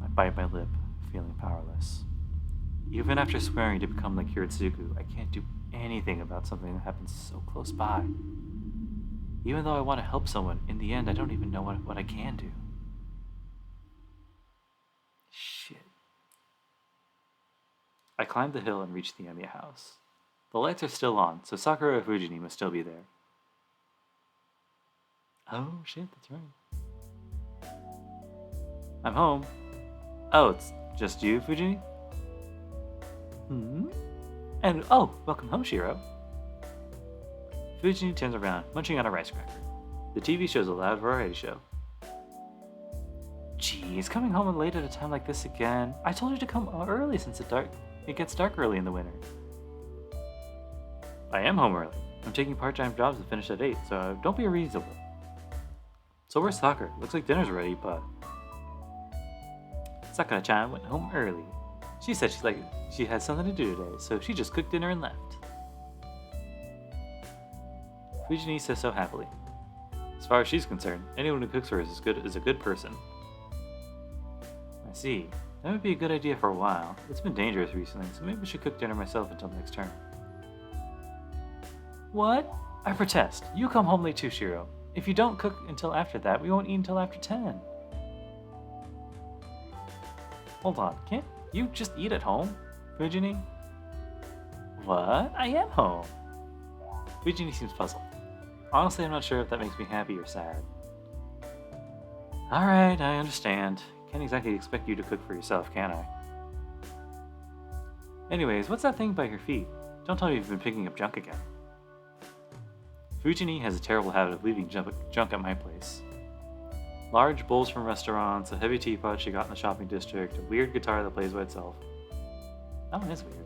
I bite my lip, feeling powerless. Even after swearing to become like Hiratsugu, I can't do anything about something that happens so close by. Even though I want to help someone, in the end I don't even know what I can do. Shit. I climbed the hill and reached the Emiya house. The lights are still on, so Sakura Fujini must still be there. Oh shit, that's right. I'm home. Oh, it's just you, Fujini? And oh, welcome home, Shirou. Fujini turns around, munching on a rice cracker. The TV shows a loud variety show. Geez, coming home late at a time like this again. I told you to come early since it gets dark early in the winter. I am home early. I'm taking part-time jobs that finish at 8, so don't be unreasonable. So where's Sakura? Looks like dinner's ready, but... Sakura-chan went home early. She said she had something to do today, so she just cooked dinner and left. Fujini says so happily. As far as she's concerned, anyone who cooks for us is a good person. I see. That would be a good idea for a while. It's been dangerous recently, so maybe I should cook dinner myself until next term. What? I protest. You come home late too, Shirou. If you don't cook until after that, we won't eat until after 10. Hold on, can't you just eat at home, Fujini? What? I am home. Fujini seems puzzled. Honestly, I'm not sure if that makes me happy or sad. Alright, I understand. Can't exactly expect you to cook for yourself, can I? Anyways, what's that thing by your feet? Don't tell me you've been picking up junk again. Fujini has a terrible habit of leaving junk at my place. Large bowls from restaurants, a heavy teapot she got in the shopping district, a weird guitar that plays by itself. That one is weird.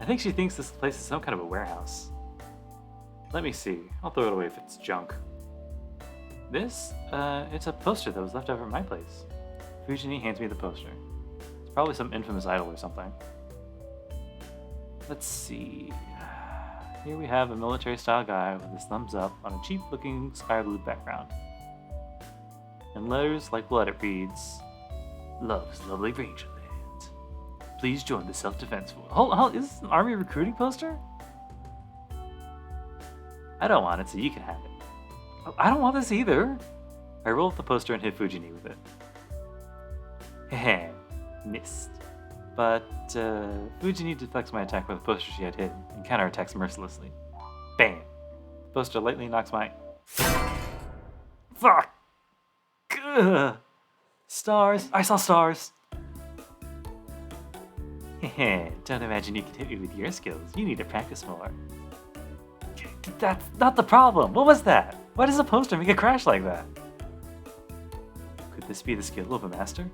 I think she thinks this place is some kind of a warehouse. Let me see. I'll throw it away if it's junk. This? It's a poster that was left over at my place. Fujini hands me the poster. It's probably some infamous idol or something. Let's see. Here we have a military-style guy with his thumbs up on a cheap-looking sky blue background. In letters like blood, it reads, "Love's lovely Rangerland. Please join the self-defense force." Hold, is this an army recruiting poster? I don't want it, so you can have it. I don't want this either. I rolled up the poster and hit Fujini with it. Heh, missed. But Fujini deflects my attack with a poster she had hidden and counterattacks mercilessly. Bam! The poster lightly knocks my... Fuck! Ugh. Stars! I saw stars! Heh, don't imagine you can hit me with your skills. You need to practice more. That's not the problem! What was that? Why does a poster make a crash like that? Could this be the skill of a master?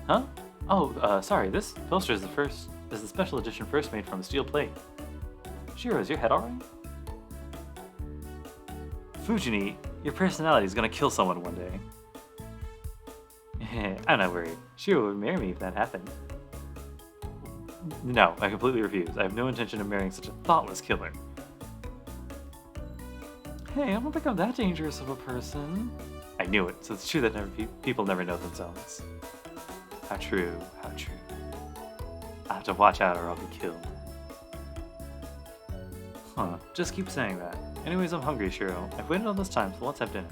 Huh? Oh, sorry, this poster is the special edition first made from a steel plate. Shirou, is your head alright? Fujini, your personality is gonna kill someone one day. I'm not worried. Shirou would marry me if that happened. No, I completely refuse. I have no intention of marrying such a thoughtless killer. Hey, I don't think I'm that dangerous of a person. I knew it, so it's true that people never know themselves. How true, how true. I have to watch out or I'll be killed. Huh, just keep saying that. Anyways, I'm hungry, Shirou. I've waited all this time, so let's have dinner.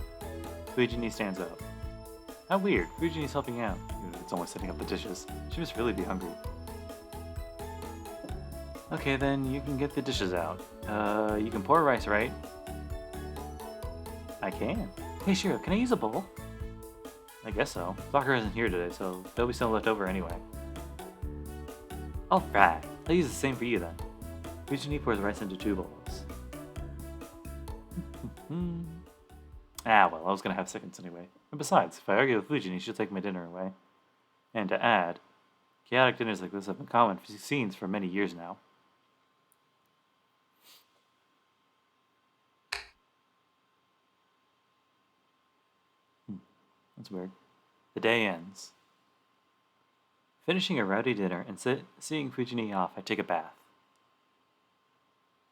Fujini stands up. How weird, Fujini's helping out. Even if it's only setting up the dishes. She must really be hungry. Okay, then you can get the dishes out. You can pour rice, right? I can. Hey, Shirou, can I use a bowl? I guess so. Soccer isn't here today, so there'll be some left over anyway. Alright, I'll use the same for you then. Fujini pours rice into 2 bowls. Ah, well, I was gonna have seconds anyway. And besides, if I argue with Fujini, she'll take my dinner away. And to add, chaotic dinners like this have been common scenes for many years now. That's weird. The day ends. Finishing a rowdy dinner and seeing Fujini off, I take a bath.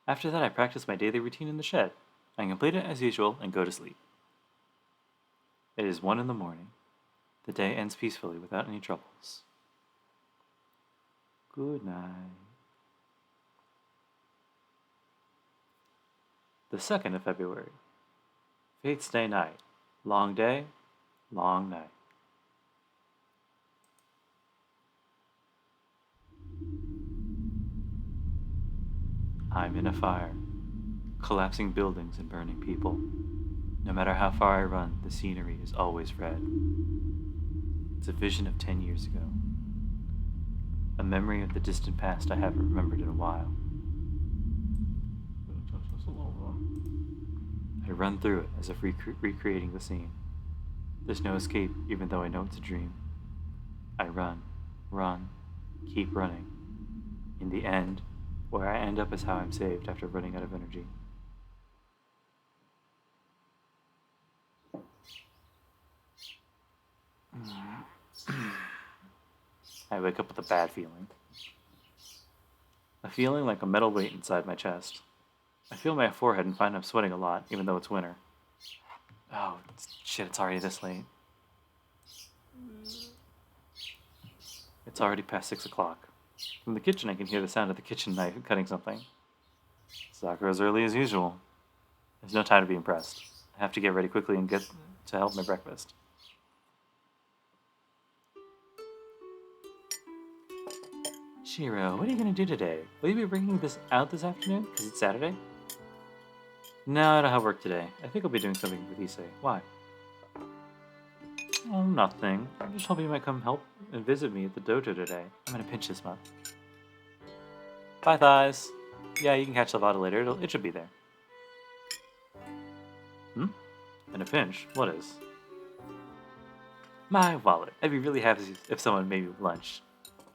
After that, I practice my daily routine in the shed. I complete it as usual and go to sleep. It is 1 in the morning. The day ends peacefully without any troubles. Good night. The 2nd of February. Faith's Day night. Long day, long night. I'm in a fire. Collapsing buildings and burning people. No matter how far I run, the scenery is always red. It's a vision of 10 years ago. A memory of the distant past I haven't remembered in a while. I run through it as if recreating the scene. There's no escape, even though I know it's a dream. I run, keep running. In the end, where I end up is how I'm saved after running out of energy. I wake up with a bad feeling. A feeling like a metal weight inside my chest. I feel my forehead and find I'm sweating a lot, even though it's winter. Oh, shit, it's already this late. It's already past 6 o'clock. From the kitchen I can hear the sound of the kitchen knife cutting something. Soccer as early as usual. There's no time to be impressed. I have to get ready quickly and get to help my breakfast. Shirou, what are you going to do today? Will you be bringing this out this afternoon? Because it's Saturday? No, I don't have work today. I think I'll be doing something with Issei. Why? Oh, nothing. I'm just hoping you might come help and visit me at the dojo today. I'm in a pinch this month. Bye, Thighs. Yeah, you can catch the VOD later. It should be there. Hmm? In a pinch? What is? My wallet. I'd be really happy if someone made me lunch.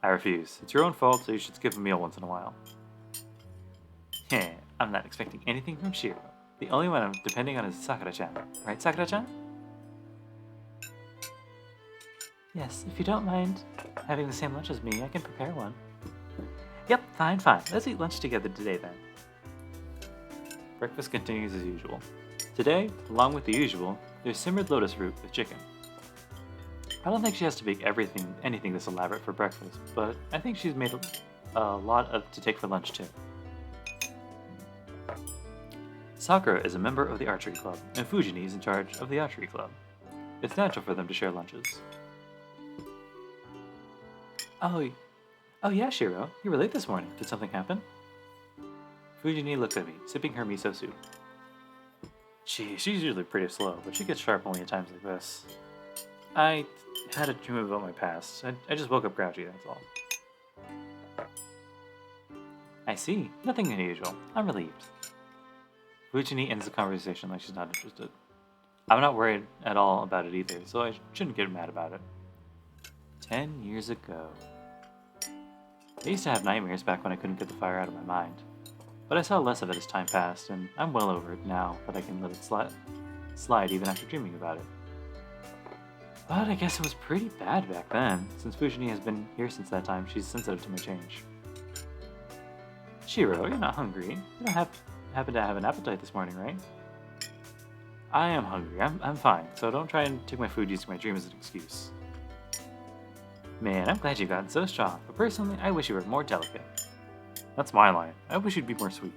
I refuse. It's your own fault, so you should skip a meal once in a while. Heh, I'm not expecting anything from Shirou. The only one I'm depending on is Sakura-chan. Right, Sakura-chan? Yes, if you don't mind having the same lunch as me, I can prepare one. Yep, fine. Let's eat lunch together today then. Breakfast continues as usual. Today, along with the usual, there's simmered lotus root with chicken. I don't think she has to bake anything this elaborate for breakfast, but I think she's made a lot to take for lunch too. Sakura is a member of the archery club, and Fujini is in charge of the archery club. It's natural for them to share lunches. Oh yeah, Shirou, you were late this morning. Did something happen? Fujini looks at me, sipping her miso soup. She's usually pretty slow, but she gets sharp only at times like this. I had a dream about my past. I just woke up grouchy, that's all. I see. Nothing unusual. I'm relieved. Fujini ends the conversation like she's not interested. I'm not worried at all about it either, so I shouldn't get mad about it. 10 years ago. I used to have nightmares back when I couldn't get the fire out of my mind. But I saw less of it as time passed, and I'm well over it now that I can let it slide even after dreaming about it. But I guess it was pretty bad back then. Since Fujini has been here since that time, she's sensitive to my change. Shirou, you're not hungry. You don't happen to have an appetite this morning, right? I am hungry. I'm fine, so don't try and take my food using my dream as an excuse. Man, I'm glad you've gotten so strong, but personally, I wish you were more delicate. That's my line. I wish you'd be more sweet.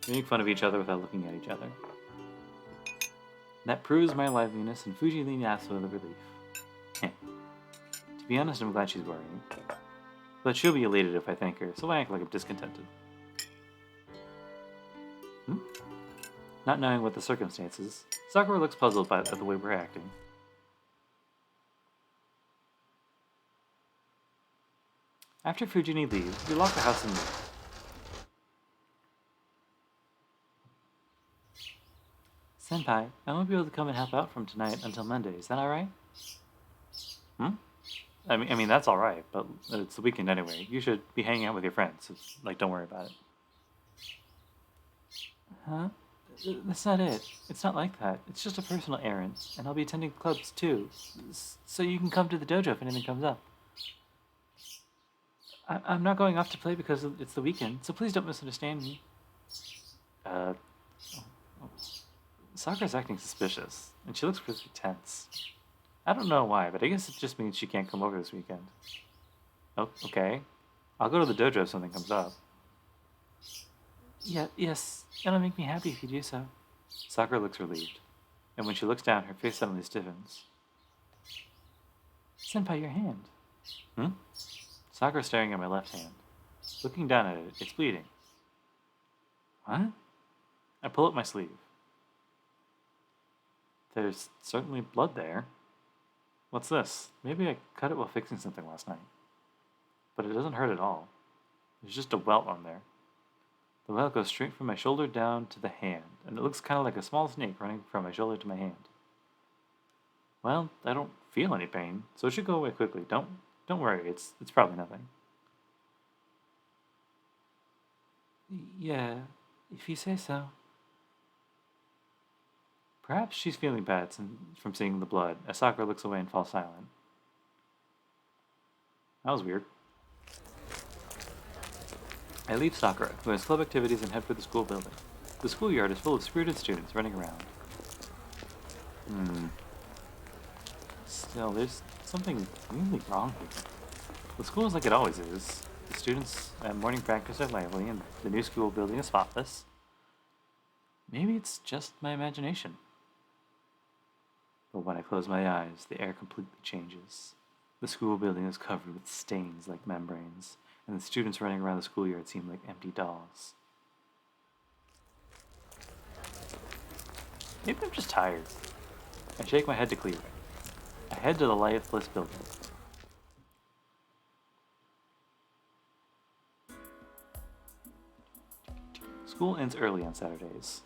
We make fun of each other without looking at each other. That proves my liveliness, and Fujini asks with relief. To be honest, I'm glad she's worrying. But she'll be elated if I thank her, so I act like I'm discontented. Not knowing what the circumstances, Sakura looks puzzled by the way we're acting. After Fujini leaves, we lock the house and leave. Senpai, I won't be able to come and help out from tonight until Monday. Is that alright? I mean that's alright, but it's the weekend anyway. You should be hanging out with your friends. Don't worry about it. Huh? That's not it. It's not like that. It's just a personal errand, and I'll be attending clubs too. So you can come to the dojo if anything comes up. I'm not going off to play because it's the weekend, so please don't misunderstand me. Sakura's acting suspicious, and she looks pretty tense. I don't know why, but I guess it just means she can't come over this weekend. Oh, okay. I'll go to the dojo if something comes up. Yes, it'll make me happy if you do so. Sakura looks relieved, and when she looks down, her face suddenly stiffens. Senpai, your hand. Sakura's staring at my left hand. Looking down at it, it's bleeding. What? I pull up my sleeve. There's certainly blood there. What's this? Maybe I cut it while fixing something last night. But it doesn't hurt at all. There's just a welt on there. The welt goes straight from my shoulder down to the hand, and it looks kind of like a small snake running from my shoulder to my hand. Well, I don't feel any pain, so it should go away quickly. Don't worry, it's probably nothing. Yeah, if you say so. Perhaps she's feeling bad from seeing the blood, as Sakura looks away and falls silent. That was weird. I leave Sakura, who has club activities, and head for the school building. The schoolyard is full of spirited students running around. Still, there's something really wrong here. The school is like it always is. The students at morning practice are lively, and the new school building is spotless. Maybe it's just my imagination. But when I close my eyes, the air completely changes. The school building is covered with stains like membranes, and the students running around the schoolyard seem like empty dolls. Maybe I'm just tired. I shake my head to clear it. I head to the lifeless building. School ends early on Saturdays.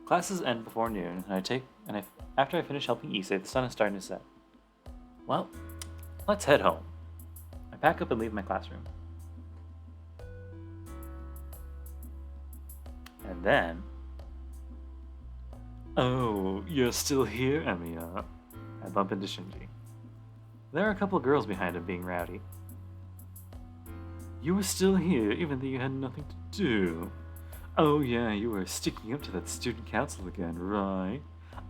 Classes end before noon, and after I finish helping Issei, the sun is starting to set. Well, let's head home. I pack up and leave my classroom. And then... Oh, you're still here, Emiya? I bump into Shinji. There are a couple of girls behind him being rowdy. You were still here, even though you had nothing to do. Oh yeah, you were sticking up to that student council again, right?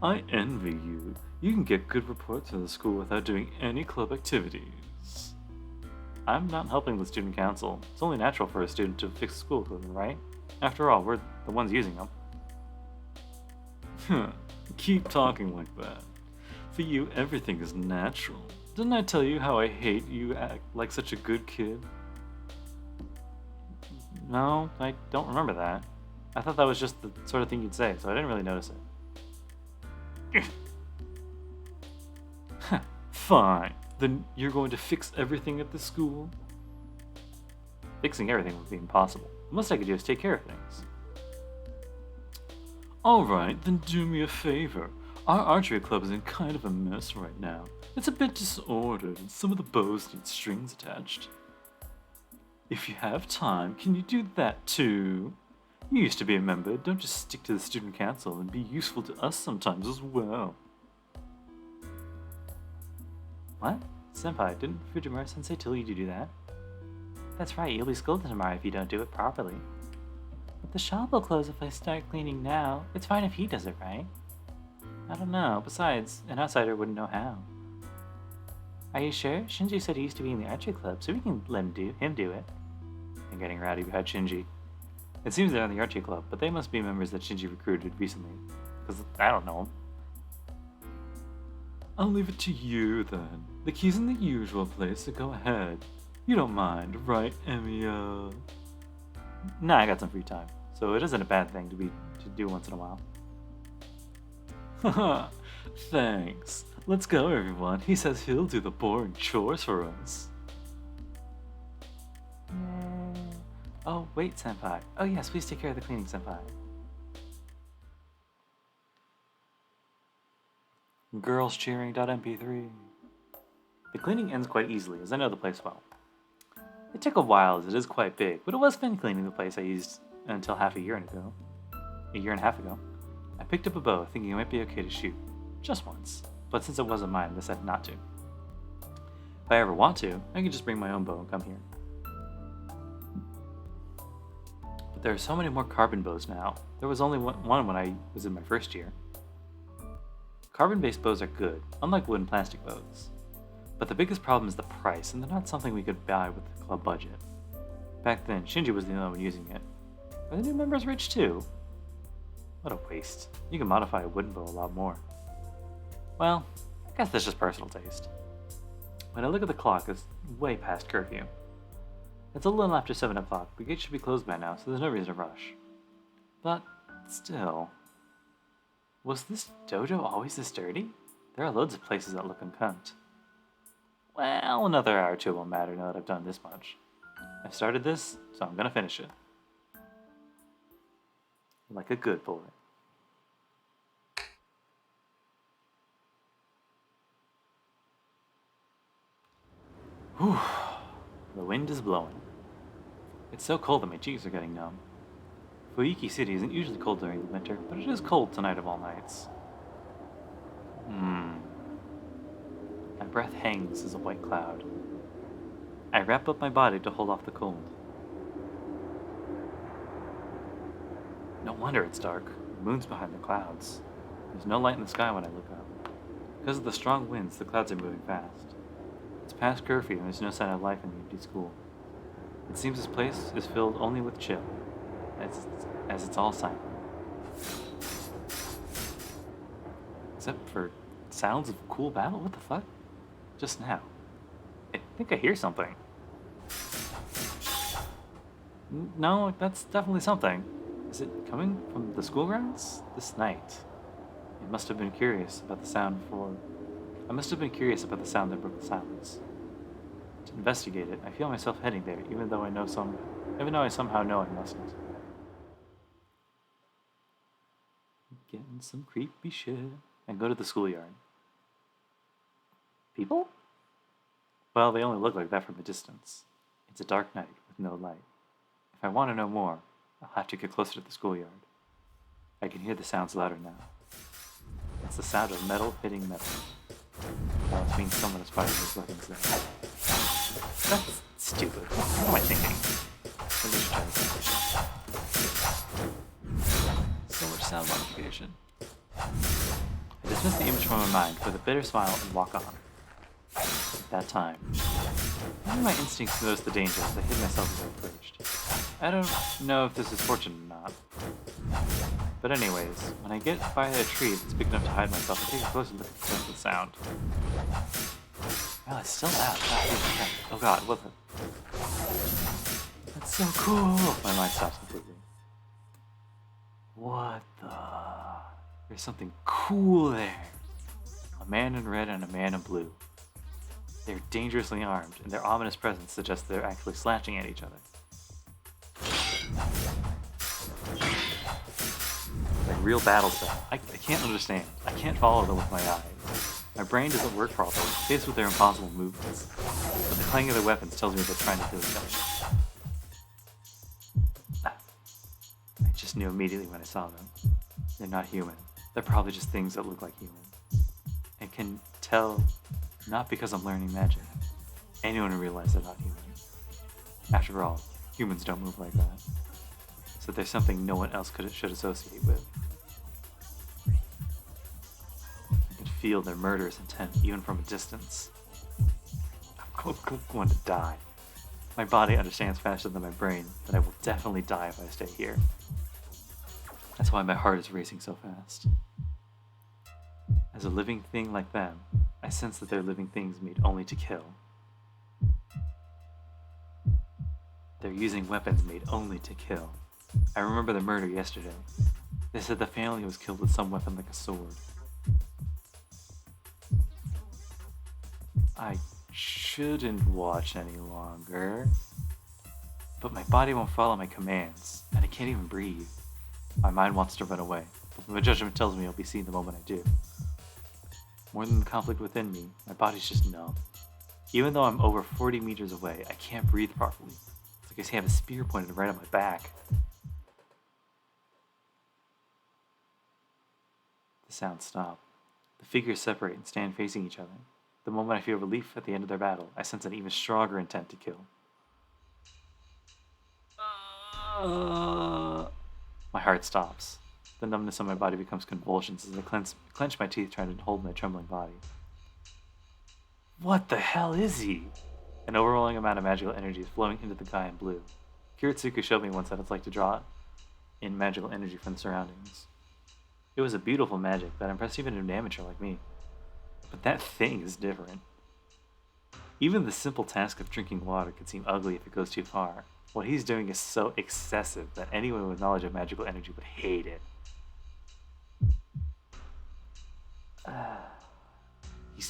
I envy you. You can get good reports for the school without doing any club activities. I'm not helping the student council. It's only natural for a student to fix school clothes, right? After all, we're the ones using them. Keep talking like that. For you, everything is natural. Didn't I tell you how I hate you act like such a good kid? No, I don't remember that. I thought that was just the sort of thing you'd say, so I didn't really notice it. Fine. Then you're going to fix everything at the school? Fixing everything would be impossible. The most I could do is take care of things. Alright, then do me a favor. Our archery club is in kind of a mess right now. It's a bit disordered, and some of the bows need strings attached. If you have time, can you do that too? You used to be a member, don't just stick to the student council and be useful to us sometimes as well. What? Senpai, didn't Fujimura-sensei tell you to do that? That's right, you'll be scolded tomorrow if you don't do it properly. But the shop will close if I start cleaning now. It's fine if he does it, right? I don't know. Besides, an outsider wouldn't know how. Are you sure? Shinji said he used to be in the archery club, so we can let him do it. I'm getting rowdy behind Shinji. It seems they're in the archery club, but they must be members that Shinji recruited recently. Because I don't know them. I'll leave it to you then. The key's in the usual place, so go ahead. You don't mind, right, Emiya? Nah, I got some free time, so it isn't a bad thing to do once in a while. Haha, thanks. Let's go, everyone. He says he'll do the boring chores for us. Yay. Oh, wait, Senpai. Oh yes, please take care of the cleaning, Senpai. Girls cheering.mp3. The cleaning ends quite easily, as I know the place well. It took a while, as it is quite big, but it was fun cleaning the place I used until a year and a half ago. I picked up a bow, thinking it might be okay to shoot. Just once. But since it wasn't mine, I decided not to. If I ever want to, I can just bring my own bow and come here. But there are so many more carbon bows now. There was only one when I was in my first year. Carbon-based bows are good, unlike wood and plastic bows. But the biggest problem is the price, and they're not something we could buy with the club budget. Back then, Shinji was the only one using it. Are the new members rich too? What a waste. You can modify a wooden bow a lot more. Well, I guess that's just personal taste. When I look at the clock, it's way past curfew. It's a little after 7 o'clock. The gate should be closed by now, so there's no reason to rush. But, still... Was this dojo always this dirty? There are loads of places that look unkempt. Well, another hour or two won't matter now that I've done this much. I've started this, so I'm gonna finish it. Like a good boy. Whew. The wind is blowing. It's so cold that my cheeks are getting numb. Fuiki City isn't usually cold during the winter, but it is cold tonight of all nights. My breath hangs as a white cloud. I wrap up my body to hold off the cold. No wonder it's dark. The moon's behind the clouds. There's no light in the sky when I look up. Because of the strong winds, the clouds are moving fast. It's past curfew and there's no sign of life in the empty school. It seems this place is filled only with chill, as it's all silent. Except for sounds of cool battle? What the fuck? Just now. I think I hear something. No, that's definitely something. Is it coming from the school grounds? This night. It must have been curious about the sound I must have been curious about the sound that broke the silence. To investigate it, I feel myself heading there, even though I somehow know I mustn't. Getting some creepy shit. And go to the schoolyard. People? Well, they only look like that from a distance. It's a dark night with no light. If I want to know more, I'll have to get closer to the schoolyard. I can hear the sounds louder now. It's the sound of metal hitting metal. That must mean someone is firing these weapons there. That's stupid. What am I thinking? Maybe I should try this out. So much sound modification. I dismiss the image from my mind with a bitter smile and walk on. At that time, maybe my instincts noticed the danger as I hid myself as I approached. I don't know if this is fortunate or not. But anyways, when I get by a tree that's big enough to hide myself, I take a closer look at the source of the sound. Well, it's still loud. Oh god, what the... That's so cool! My mind stops completely. What the... There's something cool there. A man in red and a man in blue. They're dangerously armed, and their ominous presence suggests they're actually slashing at each other. Like real battle style. I can't understand. I can't follow them with my eyes. My brain doesn't work properly, faced with their impossible movements. But the clang of their weapons tells me they're trying to kill each other. I just knew immediately when I saw them. They're not human. They're probably just things that look like human. I can tell, not because I'm learning magic. Anyone will realize they're not human. After all, humans don't move like that. So there's something no one else should associate with. I can feel their murderous intent even from a distance. I'm going to die. My body understands faster than my brain that I will definitely die if I stay here. That's why my heart is racing so fast. As a living thing like them, I sense that they're living things made only to kill. They're using weapons made only to kill. I remember the murder yesterday. They said the family was killed with some weapon like a sword. I shouldn't watch any longer. But my body won't follow my commands, and I can't even breathe. My mind wants to run away, but my judgment tells me I'll be seen the moment I do. More than the conflict within me, my body's just numb. Even though I'm over 40 meters away, I can't breathe properly. It's like I have a spear pointed right at my back. The sounds stop. The figures separate and stand facing each other. The moment I feel relief at the end of their battle, I sense an even stronger intent to kill. My heart stops. The numbness on my body becomes convulsions as I clench my teeth trying to hold my trembling body. What the hell is he? An overwhelming amount of magical energy is flowing into the guy in blue. Kiritsuka showed me once that it's like to draw in magical energy from the surroundings. It was a beautiful magic that impressed even an amateur like me. But that thing is different. Even the simple task of drinking water could seem ugly if it goes too far. What he's doing is so excessive that anyone with knowledge of magical energy would hate it.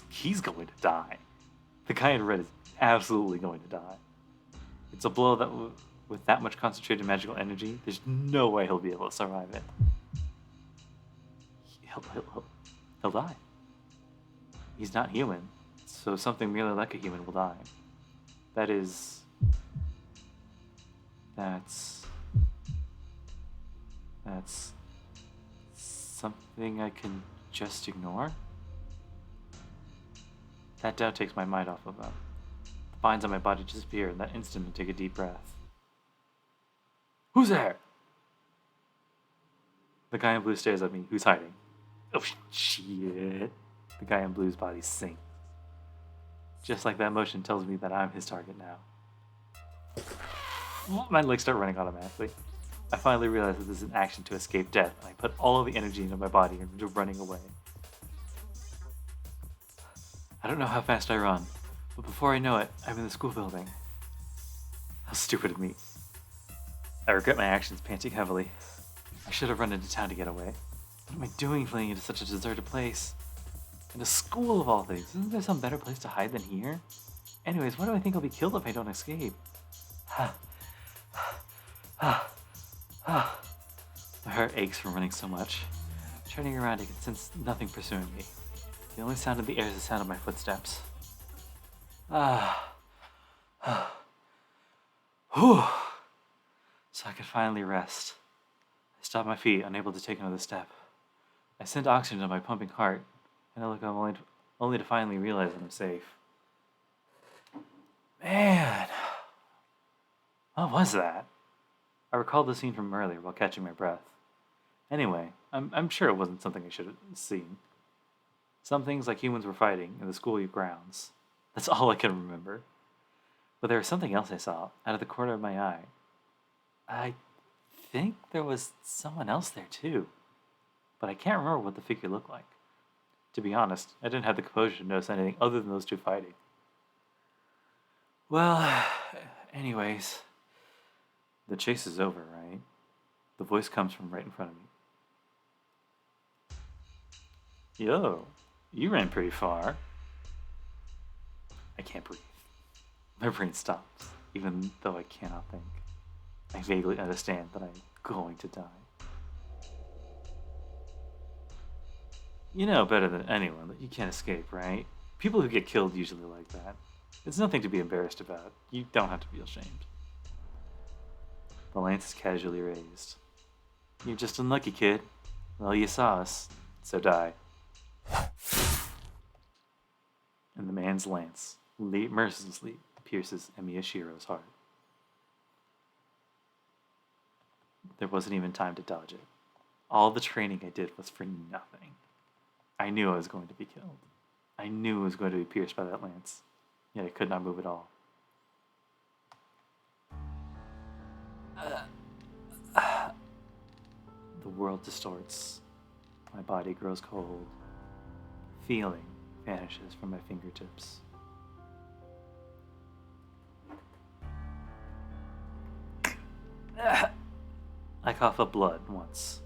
He's going to die. The guy in red is absolutely going to die. It's a blow that, with that much concentrated magical energy, there's no way he'll be able to survive it. He'll die. He's not human, so something merely like a human will die. That's something I can just ignore? That doubt takes my mind off of them. The binds on my body disappear in that instant and take a deep breath. Who's there? The guy in blue stares at me. Who's hiding? Oh shit. The guy in blue's body sinks. Just like that motion tells me that I'm his target now. My legs start running automatically. I finally realize that this is an action to escape death, and I put all of the energy into my body into running away. I don't know how fast I run, but before I know it, I'm in the school building. How stupid of me. I regret my actions, panting heavily. I should have run into town to get away. What am I doing fleeing into such a deserted place? In a school of all things, isn't there some better place to hide than here? Anyways, why do I think I'll be killed if I don't escape? My heart aches from running so much. Turning around, I can sense nothing pursuing me. The only sound in the air is the sound of my footsteps. Whew. So I could finally rest. I stop my feet, unable to take another step. I send oxygen to my pumping heart, and I look up only to finally realize that I'm safe. Man, what was that? I recalled the scene from earlier while catching my breath. Anyway, I'm sure it wasn't something I should have seen. Some things like humans were fighting in the school grounds. That's all I can remember. But there was something else I saw out of the corner of my eye. I think there was someone else there too, but I can't remember what the figure looked like. To be honest, I didn't have the composure to notice anything other than those two fighting. Well, anyways, the chase is over, right? The voice comes from right in front of me. Yo, you ran pretty far. I can't breathe. My brain stops, even though I cannot think. I vaguely understand that I'm going to die. You know better than anyone that you can't escape, right? People who get killed usually like that. It's nothing to be embarrassed about. You don't have to be ashamed. The lance is casually raised. You're just unlucky, kid. Well, you saw us, so die. And the man's lance mercilessly pierces Emiya Shirou's heart. There wasn't even time to dodge it. All the training I did was for nothing. I knew I was going to be killed. I knew I was going to be pierced by that lance, yet I could not move at all. The world distorts. My body grows cold. Feeling vanishes from my fingertips. I cough up blood once.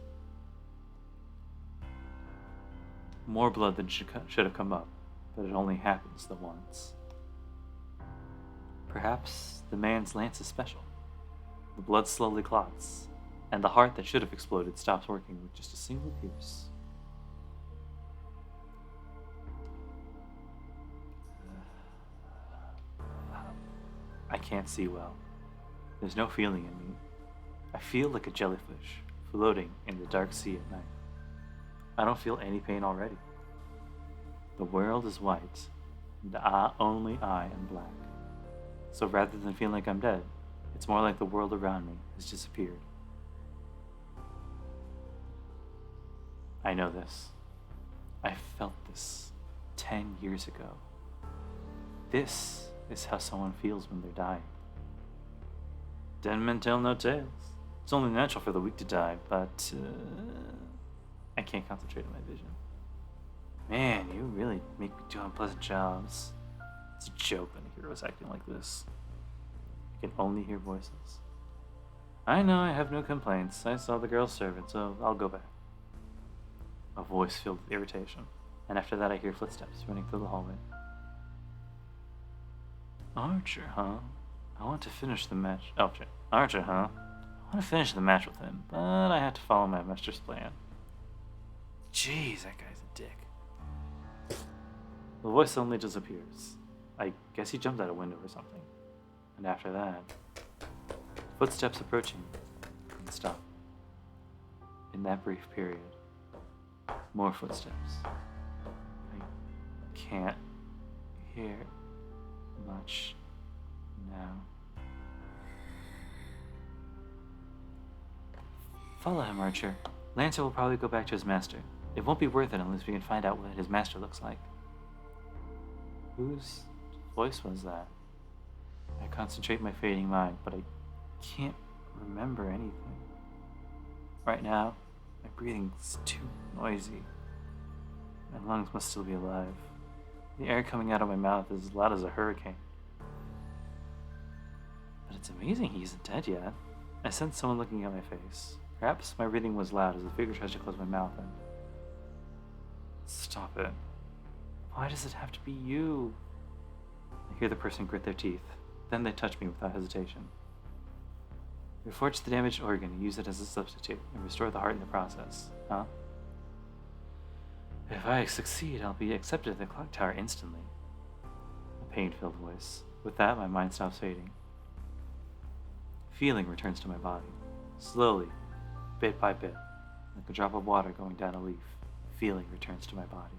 More blood than should have come up, but it only happens the once. Perhaps the man's lance is special. The blood slowly clots, and the heart that should have exploded stops working with just a single pierce. I can't see well. There's no feeling in me. I feel like a jellyfish floating in the dark sea at night. I don't feel any pain already. The world is white, and only I am black. So rather than feeling like I'm dead, it's more like the world around me has disappeared. I know this. I felt this 10 years ago. This is how someone feels when they're dying. Dead men tell no tales. It's only natural for the weak to die, but I can't concentrate on my vision. Man, you really make me do unpleasant jobs. It's a joke when a hero is acting like this. I can only hear voices. I know I have no complaints. I saw the girl's servant, so I'll go back. A voice filled with irritation, and after that I hear footsteps running through the hallway. Archer, huh? I want to finish the match. Oh, shit. Archer, huh? I want to finish the match with him, but I have to follow my master's plan. Jeez, that guy's a dick. The voice suddenly disappears. I guess he jumped out a window or something. And after that, footsteps approaching and stop. In that brief period, more footsteps. I can't hear much now. Follow him, Archer. Lancer will probably go back to his master. It won't be worth it unless we can find out what his master looks like. Whose voice was that? I concentrate my fading mind, but I can't remember anything. Right now, my breathing's too noisy. My lungs must still be alive. The air coming out of my mouth is as loud as a hurricane. But it's amazing he isn't dead yet. I sense someone looking at my face. Perhaps my breathing was loud as the figure tries to close my mouth in. Stop it. Why does it have to be you? I hear the person grit their teeth. Then they touch me without hesitation. Reforge the damaged organ and use it as a substitute, and restore the heart in the process, huh? If I succeed, I'll be accepted at the clock tower instantly. A pain-filled voice. With that, my mind stops fading. Feeling returns to my body. Slowly, bit by bit, like a drop of water going down a leaf. Feeling returns to my body.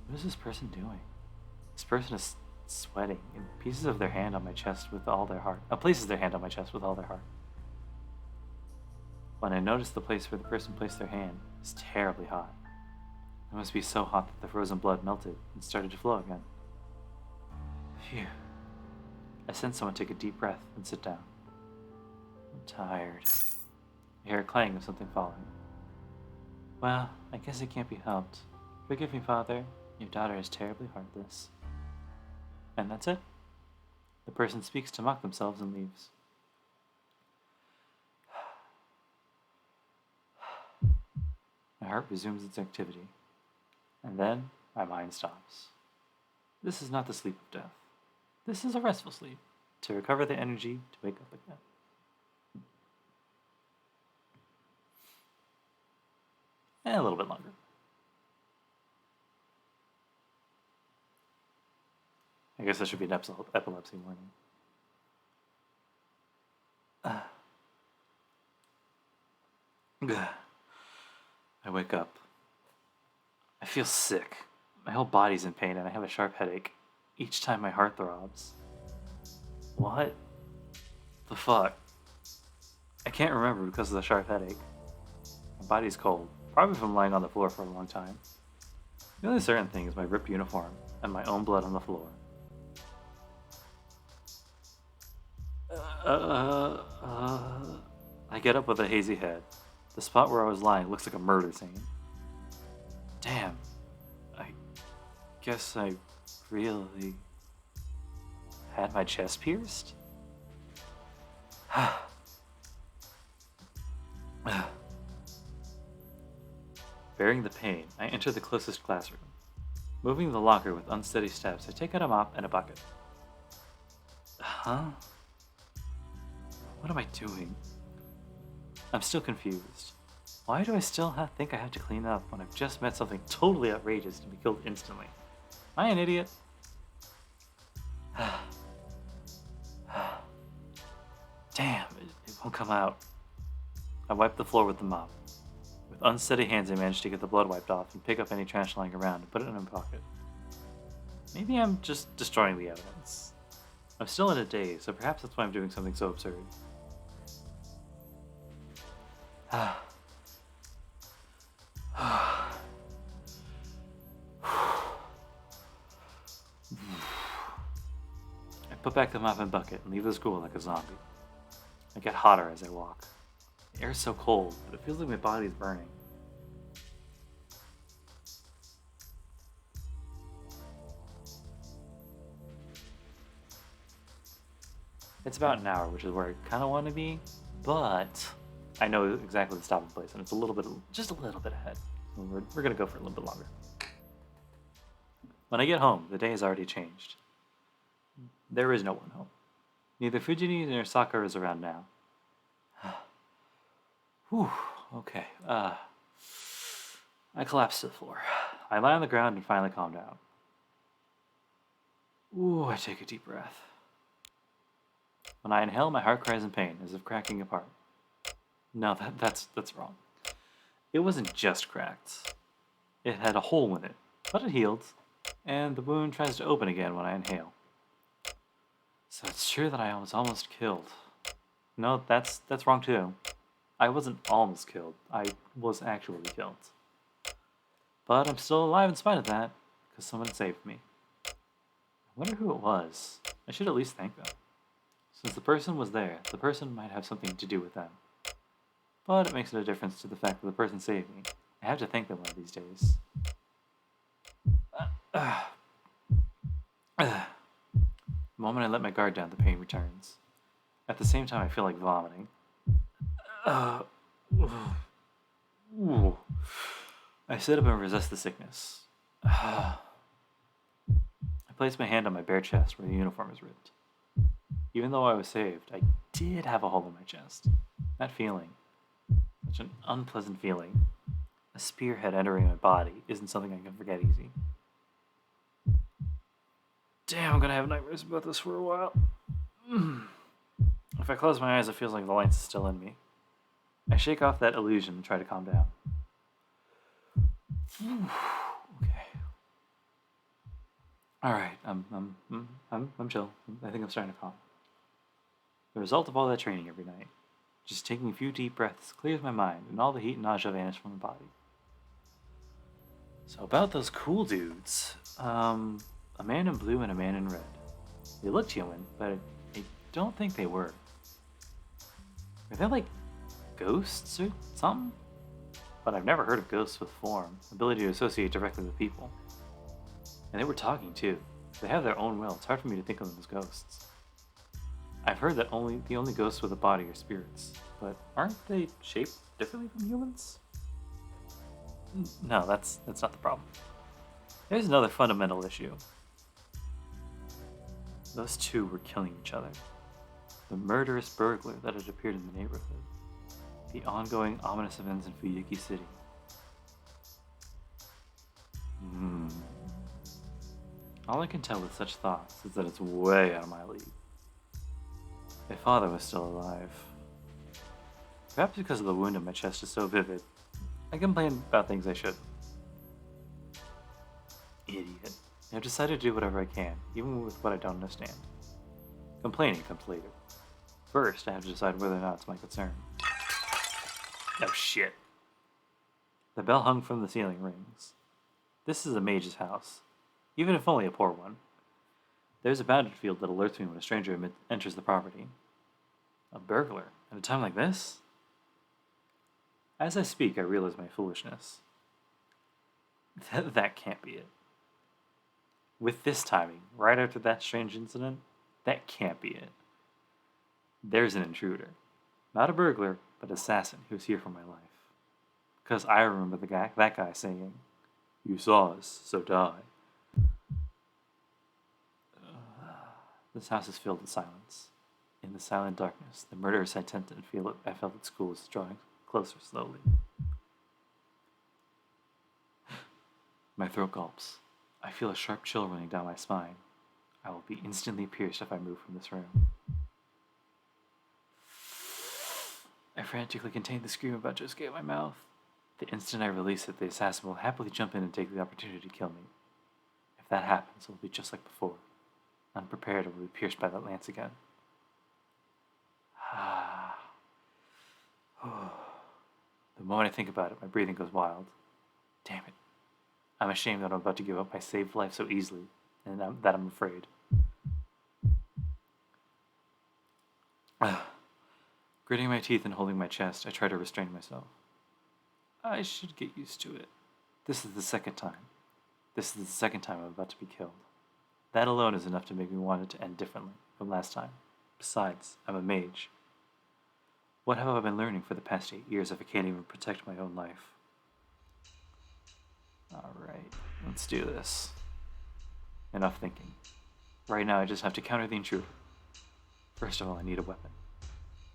What is this person doing? This person is sweating, and pieces of their hand on my chest with all their heart. Places their hand on my chest with all their heart. When I notice the place where the person placed their hand is terribly hot. It must be so hot that the frozen blood melted and started to flow again. Phew. I sense someone take a deep breath and sit down. I'm tired. I hear a clang of something falling. Well, I guess it can't be helped. Forgive me, Father. Your daughter is terribly heartless. And that's it. The person speaks to mock themselves and leaves. My heart resumes its activity. And then my mind stops. This is not the sleep of death. This is a restful sleep, to recover the energy to wake up again. And a little bit longer. I guess that should be an epilepsy warning. I wake up. I feel sick. My whole body's in pain and I have a sharp headache each time my heart throbs. What the fuck? I can't remember because of the sharp headache. My body's cold, probably from lying on the floor for a long time. The only certain thing is my ripped uniform and my own blood on the floor. I get up with a hazy head. The spot where I was lying looks like a murder scene. Damn. I guess I really had my chest pierced? Bearing the pain, I enter the closest classroom. Moving the locker with unsteady steps, I take out a mop and a bucket. Huh? What am I doing? I'm still confused. Why do I still think I have to clean up when I've just met something totally outrageous to be killed instantly? Am I an idiot? Damn, it won't come out. I wipe the floor with the mop. With unsteady hands, I manage to get the blood wiped off and pick up any trash lying around and put it in my pocket. Maybe I'm just destroying the evidence. I'm still in a daze, so perhaps that's why I'm doing something so absurd. I put back the mop and bucket and leave the school like a zombie. I get hotter as I walk. The air's so cold, but it feels like my body's burning. It's about an hour, which is where I kind of want to be, but I know exactly the stopping place, and it's just a little bit ahead. So we're going to go for a little bit longer. When I get home, the day has already changed. There is no one home. Neither Fujini nor Sakura is around now. Whew, okay. I collapse to the floor. I lie on the ground and finally calm down. Ooh, I take a deep breath. When I inhale, my heart cries in pain, as if cracking apart. No, that's wrong. It wasn't just cracked. It had a hole in it, but it healed, and the wound tries to open again when I inhale. So it's true that I was almost killed. No, that's wrong too. I wasn't almost killed. I was actually killed. But I'm still alive in spite of that, because someone saved me. I wonder who it was. I should at least thank them. Since the person was there, the person might have something to do with them. But it makes no difference to the fact that the person saved me. I have to thank them one of these days. The moment I let my guard down, the pain returns. At the same time, I feel like vomiting. Ooh. I sit up and resist the sickness. I place my hand on my bare chest where the uniform is ripped. Even though I was saved, I did have a hole in my chest. That feeling, such an unpleasant feeling, a spearhead entering my body, isn't something I can forget easy. Damn, I'm gonna have nightmares about this for a while. If I close my eyes, it feels like the light's still in me. I shake off that illusion and try to calm down. Okay. All right, I'm chill. I think I'm starting to calm. The result of all that training every night, just taking a few deep breaths clears my mind, and all the heat and nausea vanish from my body. So about those cool dudes, a man in blue and a man in red. They looked human, but I don't think they were. Are they like ghosts or something? But I've never heard of ghosts with form, ability to associate directly with people. And they were talking too. They have their own will. It's hard for me to think of them as ghosts. I've heard that the only ghosts with a body are spirits, but aren't they shaped differently from humans? No, that's not the problem. There's another fundamental issue. Those two were killing each other. The murderous burglar that had appeared in the neighborhood. The ongoing ominous events in Fuyuki City. All I can tell with such thoughts is that it's way out of my league. My father was still alive. Perhaps because of the wound on my chest is so vivid, I complain about things I shouldn't. Idiot. I've decided to do whatever I can, even with what I don't understand. Complaining comes later. First, I have to decide whether or not it's my concern. Oh shit. The bell hung from the ceiling rings. This is a mage's house, even if only a poor one. There's a bounded field that alerts me when a stranger enters the property. A burglar at a time like this? As I speak, I realize my foolishness. That can't be it. With this timing, right after that strange incident, that can't be it. There's an intruder. Not a burglar, but an assassin who's here for my life. Because I remember that guy saying, "You saw us, so die." This house is filled with silence. In the silent darkness, the murderous I felt its school was drawing closer slowly. My throat gulps. I feel a sharp chill running down my spine. I will be instantly pierced if I move from this room. I frantically contain the scream about to escape my mouth. The instant I release it, the assassin will happily jump in and take the opportunity to kill me. If that happens, it will be just like before. Unprepared, I will be pierced by that lance again. The moment I think about it, my breathing goes wild. Damn it. I'm ashamed that I'm about to give up my saved life so easily, and that I'm afraid. Gritting my teeth and holding my chest, I try to restrain myself. I should get used to it. This is the second time. This is the second time I'm about to be killed. That alone is enough to make me want it to end differently from last time. Besides, I'm a mage. What have I been learning for the past 8 years if I can't even protect my own life? Alright, let's do this. Enough thinking. Right now I just have to counter the intruder. First of all, I need a weapon.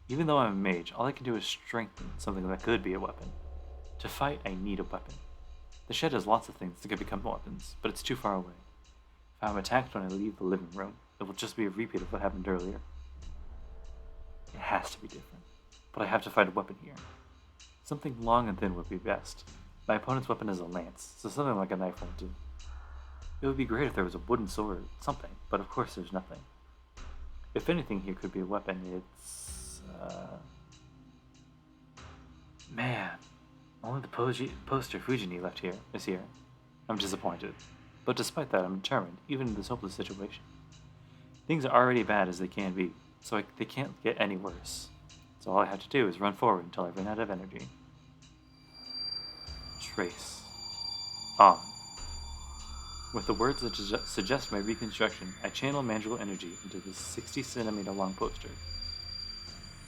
Even though I'm a mage, all I can do is strengthen something that could be a weapon. To fight, I need a weapon. The shed has lots of things that could become weapons, but it's too far away. If I'm attacked when I leave the living room, it will just be a repeat of what happened earlier. It has to be different, but I have to find a weapon here. Something long and thin would be best. My opponent's weapon is a lance, so something like a knife won't do. It would be great if there was a wooden sword, something, but of course there's nothing. If anything here could be a weapon, it's... Man, only the poster Fujini left here is here. I'm disappointed. But despite that, I'm determined, even in this hopeless situation. Things are already bad as they can be, so they can't get any worse. So all I have to do is run forward until I run out of energy. Trace. On. With the words that suggest my reconstruction, I channel magical energy into this 60 centimeter long poster.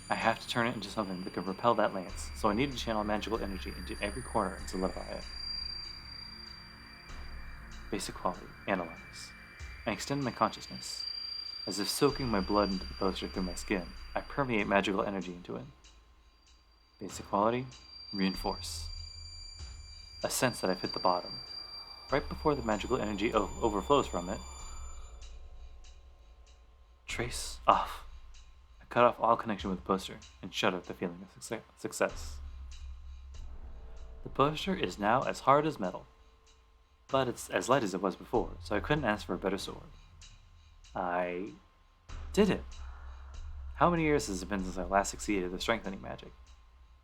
I have to turn it into something that can repel that lance, so I need to channel magical energy into every corner and solidify it. Basic quality. Analyze. I extend my consciousness. As if soaking my blood into the poster through my skin, I permeate magical energy into it. Basic quality. Reinforce. A sense that I've hit the bottom. Right before the magical energy overflows from it. Trace off. I cut off all connection with the poster and shut out the feeling of success. The poster is now as hard as metal, but it's as light as it was before, so I couldn't ask for a better sword. I did it. How many years has it been since I last succeeded at the strengthening magic?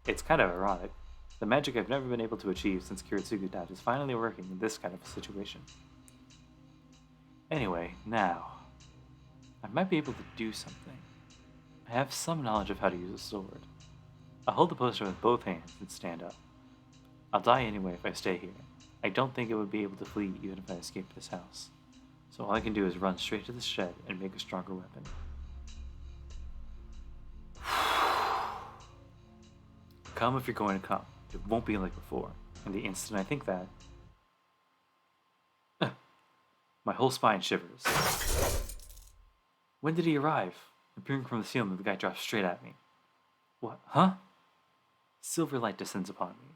It's kind of ironic. The magic I've never been able to achieve since Kiritsugu died is finally working in this kind of a situation. Anyway, now, I might be able to do something. I have some knowledge of how to use a sword. I'll hold the poster with both hands and stand up. I'll die anyway if I stay here. I don't think I would be able to flee even if I escaped this house. So all I can do is run straight to the shed and make a stronger weapon. Come if you're going to come. It won't be like before. And the instant I think that, my whole spine shivers. When did he arrive? Appearing from the ceiling, the guy drops straight at me. What? Huh? Silver light descends upon me.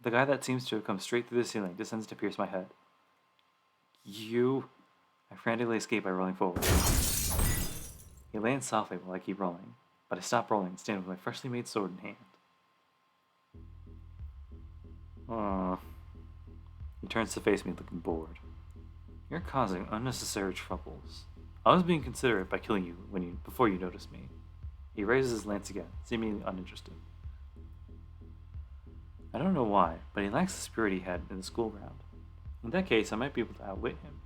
The guy that seems to have come straight through the ceiling descends to pierce my head. You... I frantically escape by rolling forward. He lands softly while I keep rolling, but I stop rolling and stand with my freshly made sword in hand. He turns to face me looking bored. You're causing unnecessary troubles. I was being considerate by killing you before you noticed me. He raises his lance again, seemingly uninterested. I don't know why, but he lacks the spirit he had in the school ground. In that case, I might be able to outwit him.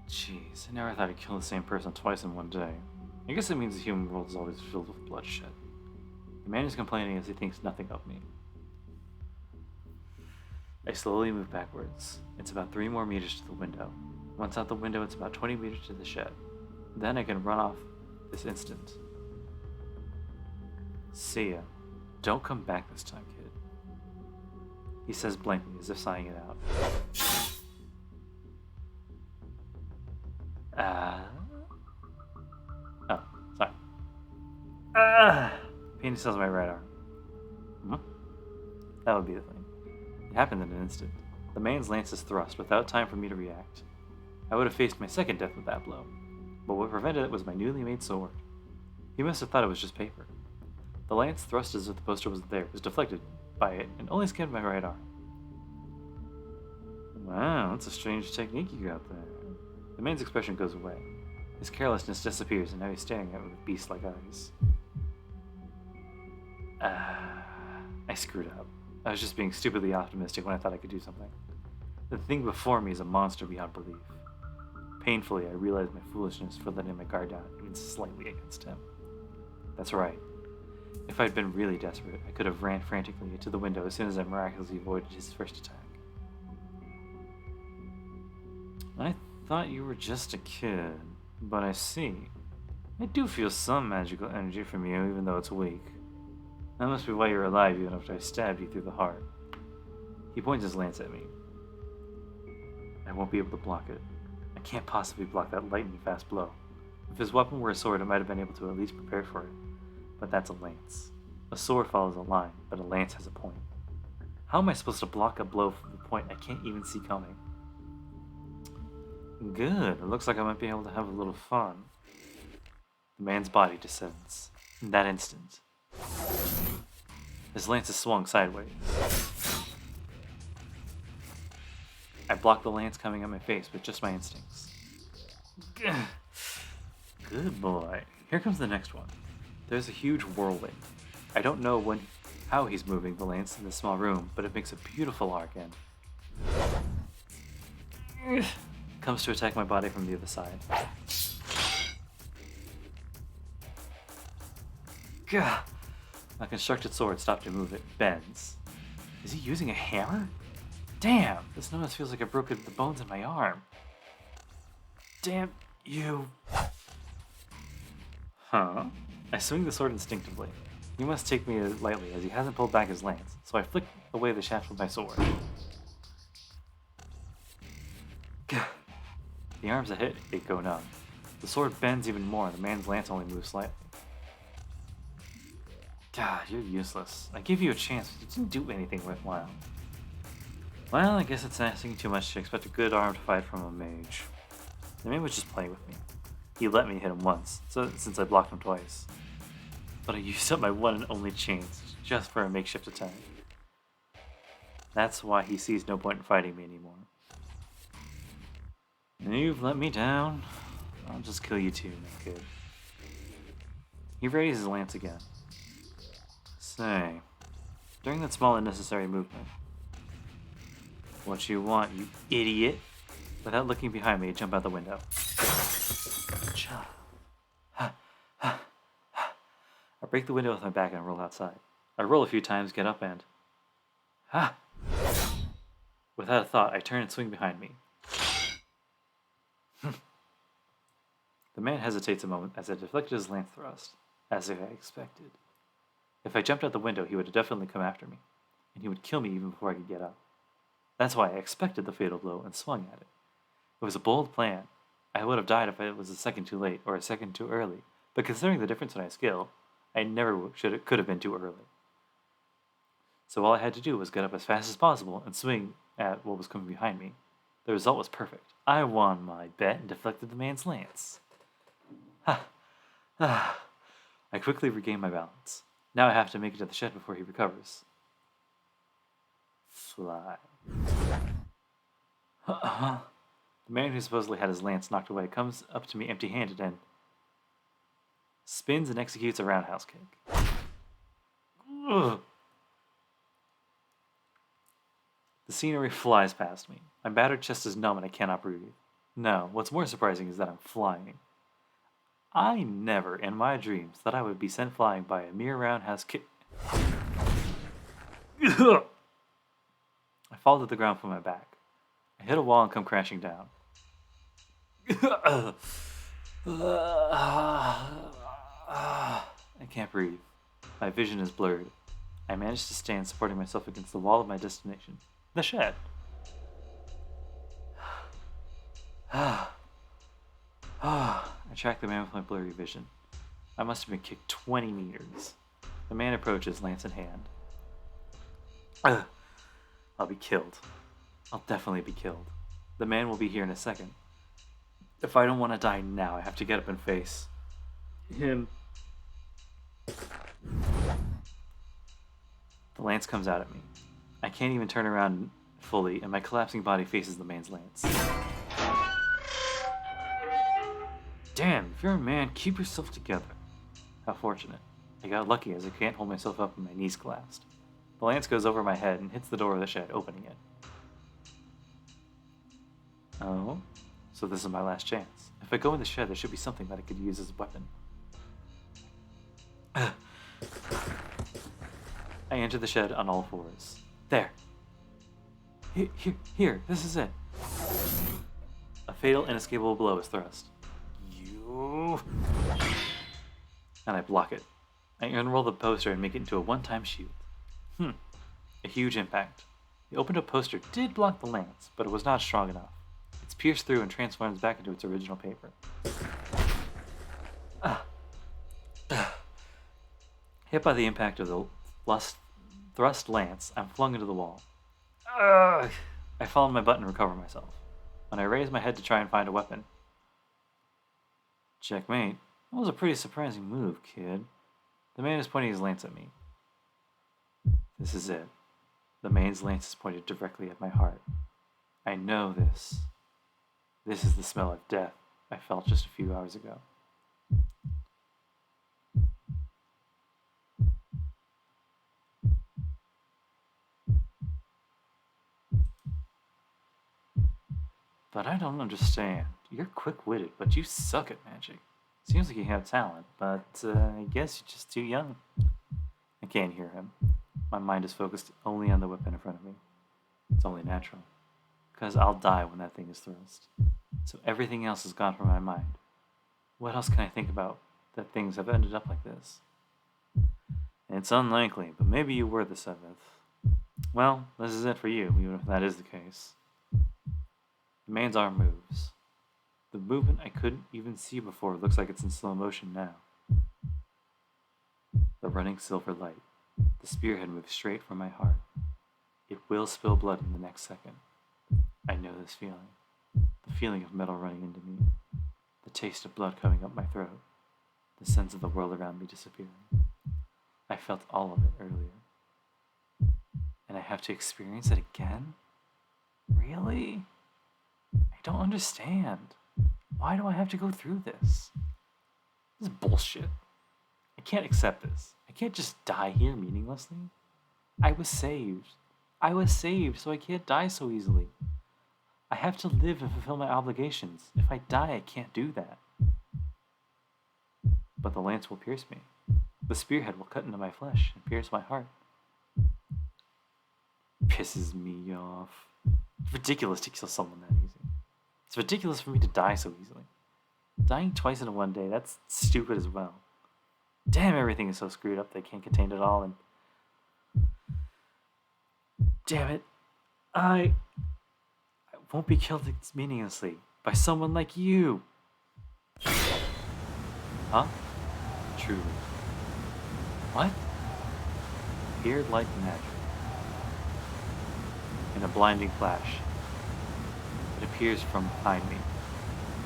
Jeez, I never thought I'd kill the same person twice in one day. I guess it means the human world is always filled with bloodshed. The man is complaining as he thinks nothing of me. I slowly move backwards. It's about 3 more meters to the window. Once out the window, it's about 20 meters to the shed. Then I can run off this instant. See ya. Don't come back this time, kid. He says blankly, as if sighing it out. Oh, sorry. Pain still my right arm. That would be the thing. It happened in an instant. The man's lance is thrust without time for me to react. I would have faced my second death with that blow, but what prevented it was my newly made sword. He must have thought it was just paper. The lance thrust as if the poster was there, was deflected by it, and only skinned my right arm. Wow, that's a strange technique you got there. The man's expression goes away. His carelessness disappears, and now he's staring at me with beast-like eyes. I screwed up. I was just being stupidly optimistic when I thought I could do something. The thing before me is a monster beyond belief. Painfully, I realize my foolishness for letting my guard down even slightly against him. That's right. If I'd been really desperate, I could have ran frantically to the window as soon as I miraculously avoided his first attack. I thought you were just a kid, but I see. I do feel some magical energy from you, even though it's weak. That must be why you're alive even after I stabbed you through the heart. He points his lance at me. I won't be able to block it. I can't possibly block that lightning-fast blow. If his weapon were a sword, I might have been able to at least prepare for it. But that's a lance. A sword follows a line, but a lance has a point. How am I supposed to block a blow from the point I can't even see coming? Good. It looks like I might be able to have a little fun. The man's body descends. In that instant, his lance is swung sideways. I block the lance coming at my face with just my instincts. Good boy. Here comes the next one. There's a huge whirlwind. I don't know how he's moving the lance in this small room, but it makes a beautiful arc and comes to attack my body from the other side. Gah! My constructed sword stopped to move it, bends. Is he using a hammer? Damn! This almost feels like I broke the bones in my arm. Damn you! Huh? I swing the sword instinctively. He must take me lightly, as he hasn't pulled back his lance, so I flick away the shaft with my sword. The arms that hit it go numb. The sword bends even more, and the man's lance only moves slightly. God, you're useless. I gave you a chance, but you didn't do anything worthwhile. Well, I guess it's asking too much to expect a good armed fight from a mage. The man was just playing with me. He let me hit him once, since I blocked him twice. But I used up my one and only chance, just for a makeshift attack. That's why he sees no point in fighting me anymore. You've let me down. I'll just kill you too, my kid. He raises his lance again. Say, during that small unnecessary movement, what you want, you idiot? Without looking behind me, I jump out the window. I break the window with my back and roll outside. I roll a few times, get up, and... Without a thought, I turn and swing behind me. The man hesitates a moment as I deflected his lance thrust, as I expected. If I jumped out the window, he would have definitely come after me, and he would kill me even before I could get up. That's why I expected the fatal blow and swung at it. It was a bold plan. I would have died if it was a second too late or a second too early, but considering the difference in my skill, I never could have been too early. So all I had to do was get up as fast as possible and swing at what was coming behind me. The result was perfect. I won my bet and deflected the man's lance. I quickly regained my balance. Now I have to make it to the shed before he recovers. Fly. The man who supposedly had his lance knocked away comes up to me empty-handed and spins and executes a roundhouse kick. Ugh. The scenery flies past me. My battered chest is numb and I cannot breathe. No, what's more surprising is that I'm flying. I never, in my dreams, thought I would be sent flying by a mere roundhouse kick. I fall to the ground from my back. I hit a wall and come crashing down. I can't breathe. My vision is blurred. I manage to stand supporting myself against the wall of my destination, the shed. I track the man with my blurry vision. I must have been kicked 20 meters. The man approaches, lance in hand. I'll be killed. I'll definitely be killed. The man will be here in a second. If I don't want to die now, I have to get up and face him. The lance comes out at me. I can't even turn around fully, and my collapsing body faces the man's lance. Damn, if you're a man, keep yourself together. How fortunate. I got lucky as I can't hold myself up and my knees collapsed. The lance goes over my head and hits the door of the shed, opening it. Oh, so this is my last chance. If I go in the shed, there should be something that I could use as a weapon. I enter the shed on all fours. There. Here, this is it. A fatal, inescapable blow is thrust. And I block it. I unroll the poster and make it into a one-time shield. A huge impact. The opened-up poster did block the lance, but it was not strong enough. It's pierced through and transforms back into its original paper. Hit by the impact of the thrust lance, I'm flung into the wall. I fall on my butt and recover myself. When I raise my head to try and find a weapon. Checkmate. That was a pretty surprising move, kid. The man is pointing his lance at me. This is it. The man's lance is pointed directly at my heart. I know this. This is the smell of death I felt just a few hours ago. But I don't understand. You're quick-witted, but you suck at magic. Seems like you have talent, but I guess you're just too young. I can't hear him. My mind is focused only on the weapon in front of me. It's only natural. Because I'll die when that thing is thrust. So everything else is gone from my mind. What else can I think about that things have ended up like this. It's unlikely, but maybe you were the seventh. Well, this is it for you, even if that is the case. The man's arm moves. The movement I couldn't even see before looks like it's in slow motion now. The running silver light. The spearhead moves straight from my heart. It will spill blood in the next second. I know this feeling. The feeling of metal running into me. The taste of blood coming up my throat. The sense of the world around me disappearing. I felt all of it earlier. And I have to experience it again? Really? I don't understand. Why do I have to go through this? This is bullshit. I can't accept this. I can't just die here meaninglessly. I was saved. I was saved, so I can't die so easily. I have to live and fulfill my obligations. If I die, I can't do that. But the lance will pierce me. The spearhead will cut into my flesh and pierce my heart. Pisses me off. It's ridiculous to kill someone that easy. It's ridiculous for me to die so easily. Dying twice in one day, that's stupid as well. Damn, everything is so screwed up they can't contain it all, and... Damn it. I won't be killed meaninglessly by someone like you. Huh? Truly. What? Appeared like magic. In a blinding flash, it appears from behind me.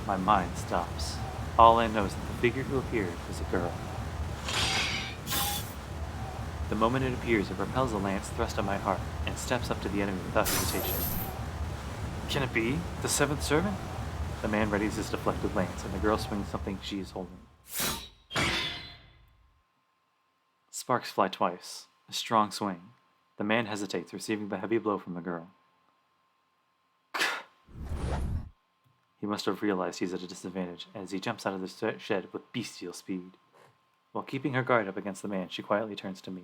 My mind stops. All I know is that the figure who appeared was a girl. The moment it appears, it propels a lance thrust at my heart and steps up to the enemy without hesitation. Can it be? The seventh servant? The man readies his deflected lance, and the girl swings something she is holding. Sparks fly twice. A strong swing. The man hesitates, receiving the heavy blow from the girl. He must have realized he's at a disadvantage, as he jumps out of the shed with bestial speed. While keeping her guard up against the man, she quietly turns to me.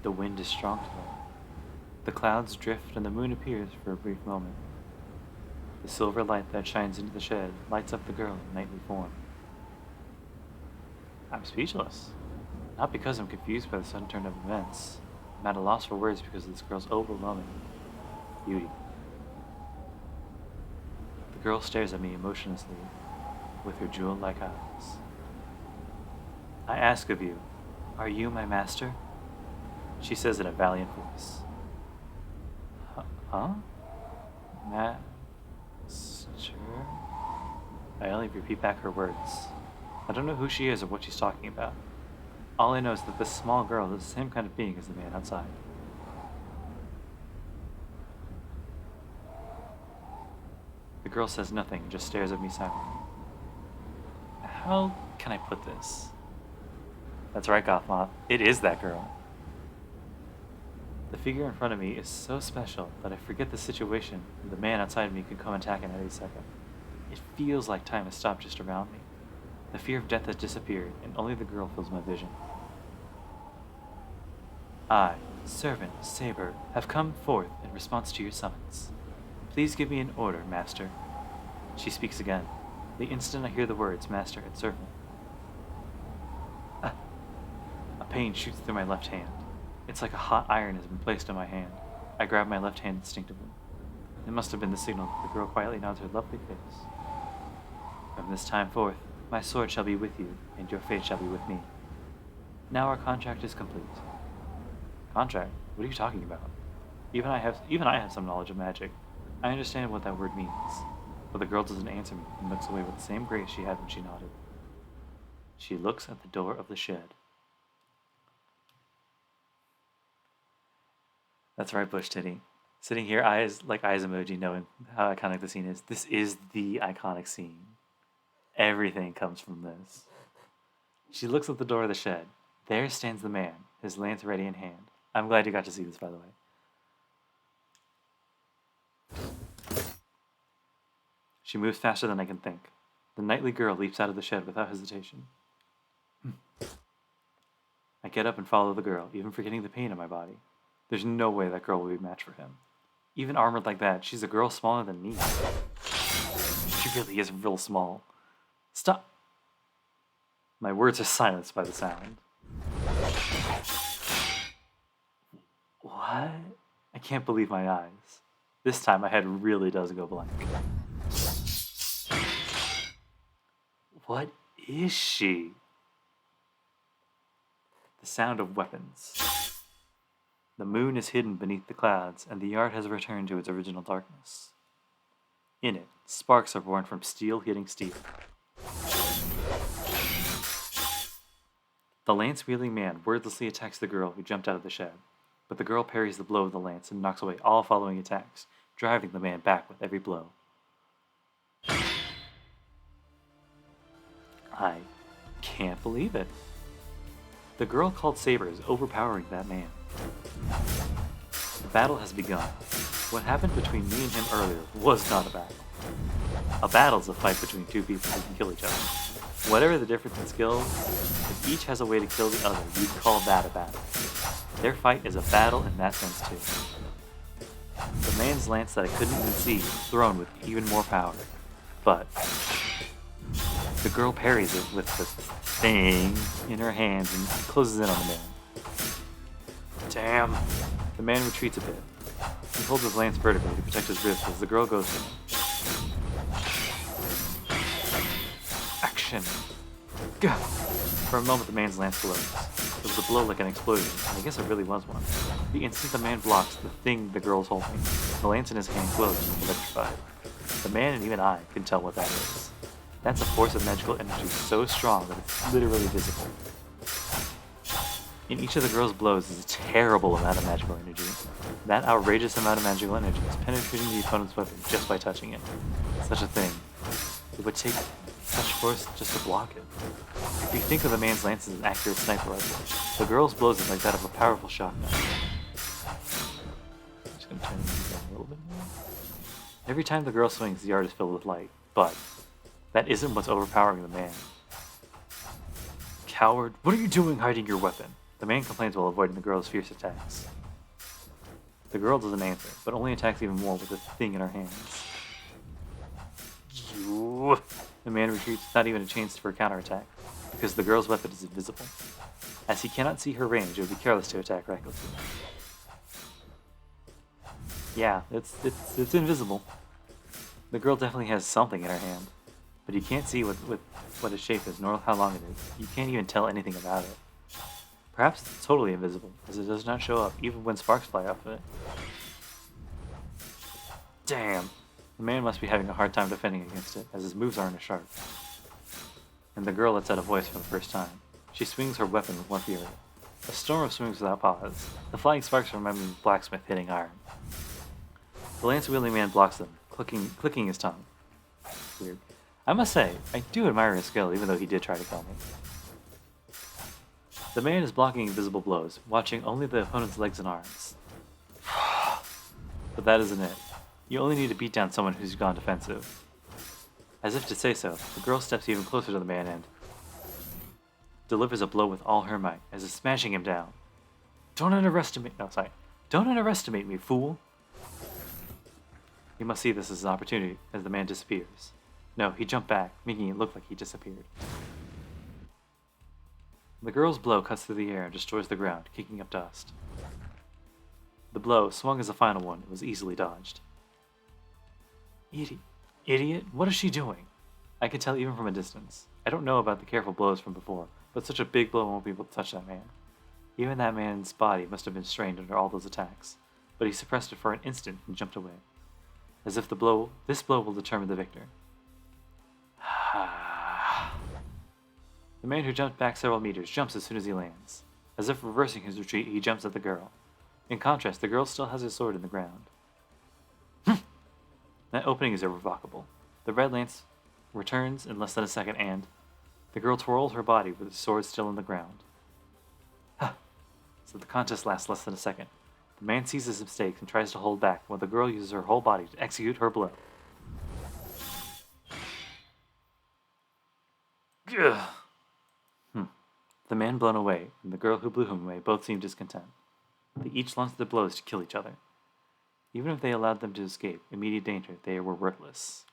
The wind is strong today. The clouds drift and the moon appears for a brief moment. The silver light that shines into the shed lights up the girl in knightly form. I'm speechless. Not because I'm confused by the sudden turn of events. I'm at a loss for words because of this girl's overwhelming beauty. The girl stares at me emotionlessly with her jewel-like eyes. I ask of you, are you my master? She says in a valiant voice. Huh? Master? I only repeat back her words. I don't know who she is or what she's talking about. All I know is that this small girl is the same kind of being as the man outside. The girl says nothing and just stares at me silently. How can I put this? That's right, Gothmoth. It is that girl. The figure in front of me is so special that I forget the situation and the man outside me could come attack at any second. It feels like time has stopped just around me. The fear of death has disappeared, and only the girl fills my vision. I, servant Saber, have come forth in response to your summons. Please give me an order, master. She speaks again. The instant I hear the words master and servant. A pain shoots through my left hand. It's like a hot iron has been placed in my hand. I grab my left hand instinctively. It must have been the signal that the girl quietly nods her lovely face. From this time forth, my sword shall be with you, and your fate shall be with me. Now our contract is complete. Contract? What are you talking about? Even I have some knowledge of magic. I understand what that word means. But the girl doesn't answer me and looks away with the same grace she had when she nodded. She looks at the door of the shed. That's right, Bush Titty. Sitting here, eyes emoji, knowing how iconic the scene is. This is the iconic scene. Everything comes from this. She looks at the door of the shed. There stands the man, his lance ready in hand. I'm glad you got to see this, by the way. She moves faster than I can think. The knightly girl leaps out of the shed without hesitation. I get up and follow the girl, even forgetting the pain in my body. There's no way that girl will be a match for him. Even armored like that, she's a girl smaller than me. She really is real small. Stop! My words are silenced by the sound. What? I can't believe my eyes. This time my head really does go blank. What is she? The sound of weapons. The moon is hidden beneath the clouds, and the yard has returned to its original darkness. In it, sparks are born from steel hitting steel. The lance-wielding man wordlessly attacks the girl who jumped out of the shed, but the girl parries the blow of the lance and knocks away all following attacks, driving the man back with every blow. I can't believe it. The girl called Saber is overpowering that man. The battle has begun. What happened between me and him earlier was not a battle. A battle's a fight between two people who can kill each other. Whatever the difference in skills, if each has a way to kill the other, you'd call that a battle. Their fight is a battle in that sense too. The man's lance that I couldn't even see was thrown with even more power. But the girl parries it with the thing in her hands and closes in on the man. Damn. The man retreats a bit. He holds his lance vertically to protect his wrist as the girl goes for him. Action! Gah! For a moment the man's lance glows. It was a blow like an explosion, and I guess it really was one. The instant the man blocks the thing the girl's holding, the lance in his hand glows and is electrified. The man and even I can tell what that is. That's a force of magical energy so strong that it's literally visible. In each of the girl's blows is a terrible amount of magical energy. That outrageous amount of magical energy is penetrating the opponent's weapon just by touching it. Such a thing. It would take such force just to block it. If you think of the man's lance as an accurate sniper rifle, the girl's blows is like that of a powerful shotgun. I'm just going to turn it down a little bit more. Every time the girl swings, the yard is filled with light, but that isn't what's overpowering the man. Coward, what are you doing hiding your weapon? The man complains while avoiding the girl's fierce attacks. The girl doesn't answer, but only attacks even more with the thing in her hands. You. The man retreats without even a chance for a counterattack, because the girl's weapon is invisible. As he cannot see her range, it would be careless to attack recklessly. Yeah, it's invisible. The girl definitely has something in her hand, but you can't see what its shape is, nor how long it is. You can't even tell anything about it. Perhaps it's totally invisible, as it does not show up even when sparks fly off of it. Damn! The man must be having a hard time defending against it, as his moves aren't as sharp. And the girl lets out a voice for the first time. She swings her weapon with more fury. A storm of swings without pause. The flying sparks remind me of a blacksmith hitting iron. The lance-wielding man blocks them, clicking his tongue. Weird. I must say, I do admire his skill, even though he did try to kill me. The man is blocking invisible blows, watching only the opponent's legs and arms. But that isn't it. You only need to beat down someone who's gone defensive. As if to say so, the girl steps even closer to the man and delivers a blow with all her might, as if smashing him down. Don't underestimate me, fool! You must see this as an opportunity, as the man disappears. No, he jumped back, making it look like he disappeared. The girl's blow cuts through the air and destroys the ground, kicking up dust. The blow, swung as a final one, was easily dodged. Idiot? What is she doing? I can tell even from a distance. I don't know about the careful blows from before, but such a big blow won't be able to touch that man. Even that man's body must have been strained under all those attacks, but he suppressed it for an instant and jumped away. As if this blow will determine the victor. The man who jumped back several meters jumps as soon as he lands. As if reversing his retreat, he jumps at the girl. In contrast, the girl still has his sword in the ground. That opening is irrevocable. The red lance returns in less than a second, and the girl twirls her body with the sword still in the ground. So the contest lasts less than a second. The man sees his mistakes and tries to hold back, while the girl uses her whole body to execute her blow. The man blown away and the girl who blew him away both seemed discontent. They each launched their blows to kill each other. Even if they allowed them to escape immediate danger, they were worthless.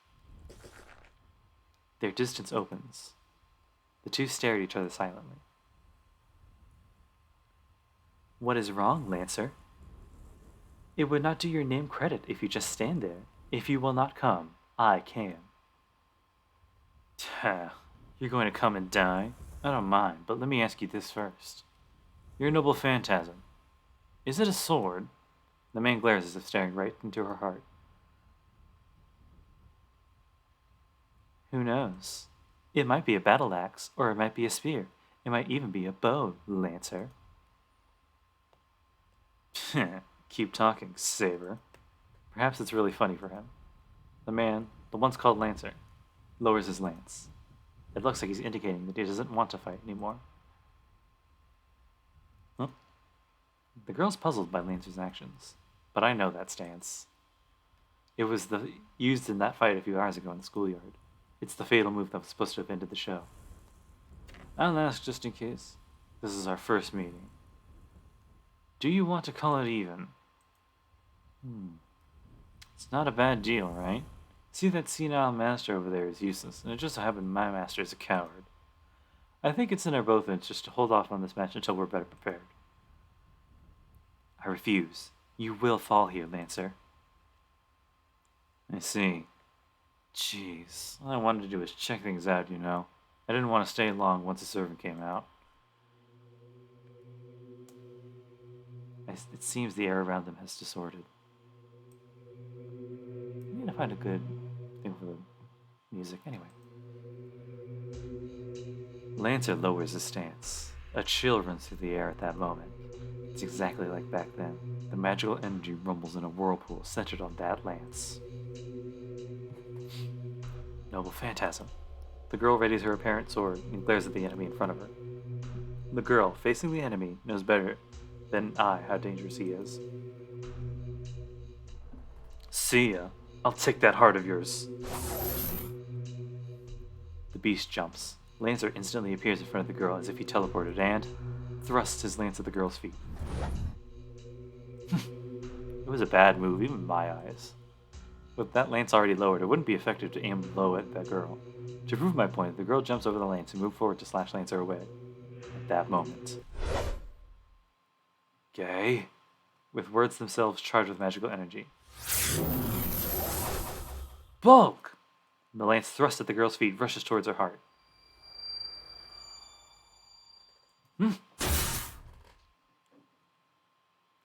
Their distance opens. The two stare at each other silently. What is wrong, Lancer? It would not do your name credit if you just stand there. If you will not come, I can. You're going to come and die? I don't mind, but let me ask you this first. Your noble phantasm. Is it a sword? The man glares as if staring right into her heart. Who knows? It might be a battle axe, or it might be a spear. It might even be a bow, Lancer. Keep talking, Saber. Perhaps it's really funny for him. The man, the once called Lancer, lowers his lance. It looks like he's indicating that he doesn't want to fight anymore. Huh? The girl's puzzled by Lancer's actions, but I know that stance. It was used in that fight a few hours ago in the schoolyard. It's the fatal move that was supposed to have ended the show. I'll ask just in case. This is our first meeting. Do you want to call it even? It's not a bad deal, right? See, that senile master over there is useless, and it just so happened my master is a coward. I think it's in our both interests to hold off on this match until we're better prepared. I refuse. You will fall here, Lancer. I see. Jeez, all I wanted to do was check things out, you know. I didn't want to stay long once the servant came out. It seems the air around them has distorted. I'm gonna find a good thing for the music anyway. Lancer lowers his stance. A chill runs through the air at that moment. It's exactly like back then. The magical energy rumbles in a whirlpool centered on that lance. Noble phantasm. The girl readies her apparent sword and glares at the enemy in front of her. The girl, facing the enemy, knows better than I how dangerous he is. See ya. I'll take that heart of yours. The beast jumps. Lancer instantly appears in front of the girl as if he teleported and thrusts his lance at the girl's feet. It was a bad move, even in my eyes. With that lance already lowered, it wouldn't be effective to aim low at that girl. To prove my point, the girl jumps over the lance and moves forward to slash Lancer away. At that moment. Gay? With words themselves charged with magical energy. Bulk! The lance thrust at the girl's feet rushes towards her heart.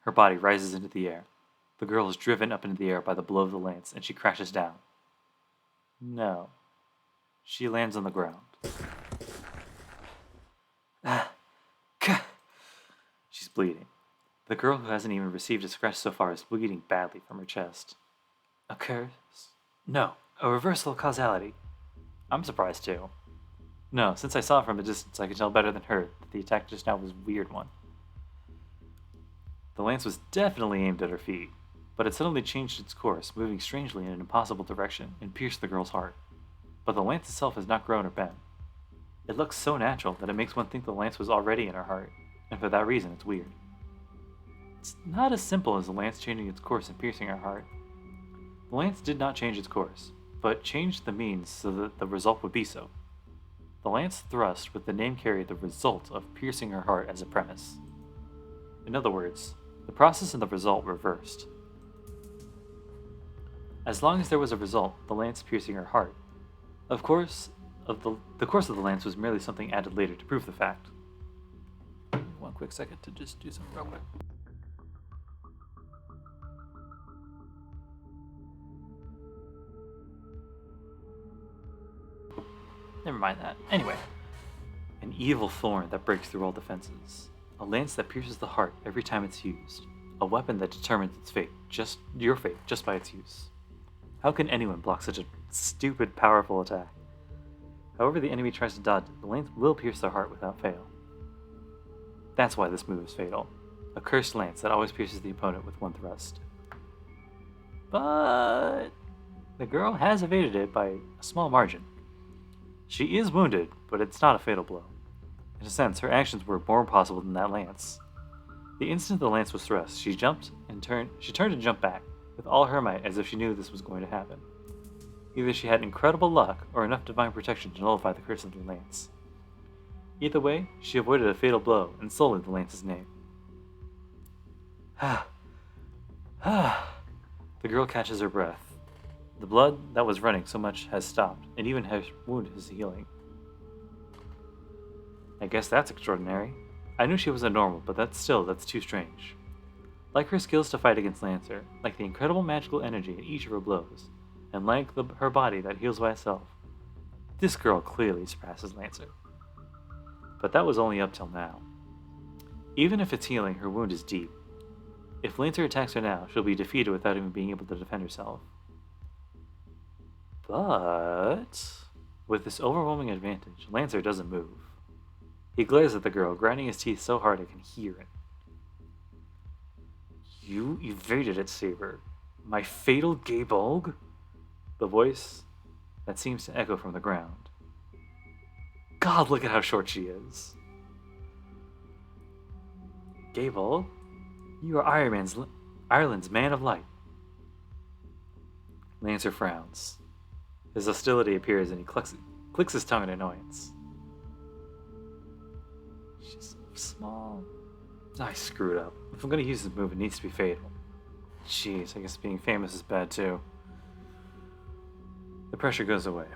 Her body rises into the air. The girl is driven up into the air by the blow of the lance, and she crashes down. No. She lands on the ground. She's bleeding. The girl who hasn't even received a scratch so far is bleeding badly from her chest. A curse? No, a reversal of causality. I'm surprised too. No, since I saw it from a distance, I could tell better than her that the attack just now was a weird one. The lance was definitely aimed at her feet, but it suddenly changed its course, moving strangely in an impossible direction, and pierced the girl's heart. But the lance itself has not grown or bent. It looks so natural that it makes one think the lance was already in her heart, and for that reason it's weird. It's not as simple as the lance changing its course and piercing her heart. The lance did not change its course, but changed the means so that the result would be so. The lance thrust with the name carried the result of piercing her heart as a premise. In other words, the process and the result reversed. As long as there was a result, the lance piercing her heart, the course of the lance was merely something added later to prove the fact. One quick second to just do something real quick. Never mind that. Anyway, an evil thorn that breaks through all defenses. A lance that pierces the heart every time it's used. A weapon that determines its fate, just your fate, just by its use. How can anyone block such a stupid, powerful attack? However the enemy tries to dodge it, the lance will pierce their heart without fail. That's why this move is fatal. A cursed lance that always pierces the opponent with one thrust. But the girl has evaded it by a small margin. She is wounded, but it's not a fatal blow. In a sense, her actions were more possible than that lance. The instant the lance was thrust, she turned to jump back, with all her might as if she knew this was going to happen. Either she had incredible luck or enough divine protection to nullify the curse of the lance. Either way, she avoided a fatal blow and sullied the lance's name. The girl catches her breath. The blood that was running so much has stopped, and even her wound is healing. I guess that's extraordinary. I knew she was a normal, but that's too strange. Like her skills to fight against Lancer, like the incredible magical energy in each of her blows, and like her body that heals by itself, this girl clearly surpasses Lancer. But that was only up till now. Even if it's healing, her wound is deep. If Lancer attacks her now, she'll be defeated without even being able to defend herself. But with this overwhelming advantage, Lancer doesn't move. He glares at the girl, grinding his teeth so hard I can hear it. You evaded it, Saber. My fatal Gabolg? The voice that seems to echo from the ground. God, look at how short she is. Gabolg, you are Ireland's man of light. Lancer frowns. His hostility appears and he clicks his tongue in annoyance. She's so small. I screwed up. If I'm going to use this move, it needs to be fatal. Jeez, I guess being famous is bad too. The pressure goes away.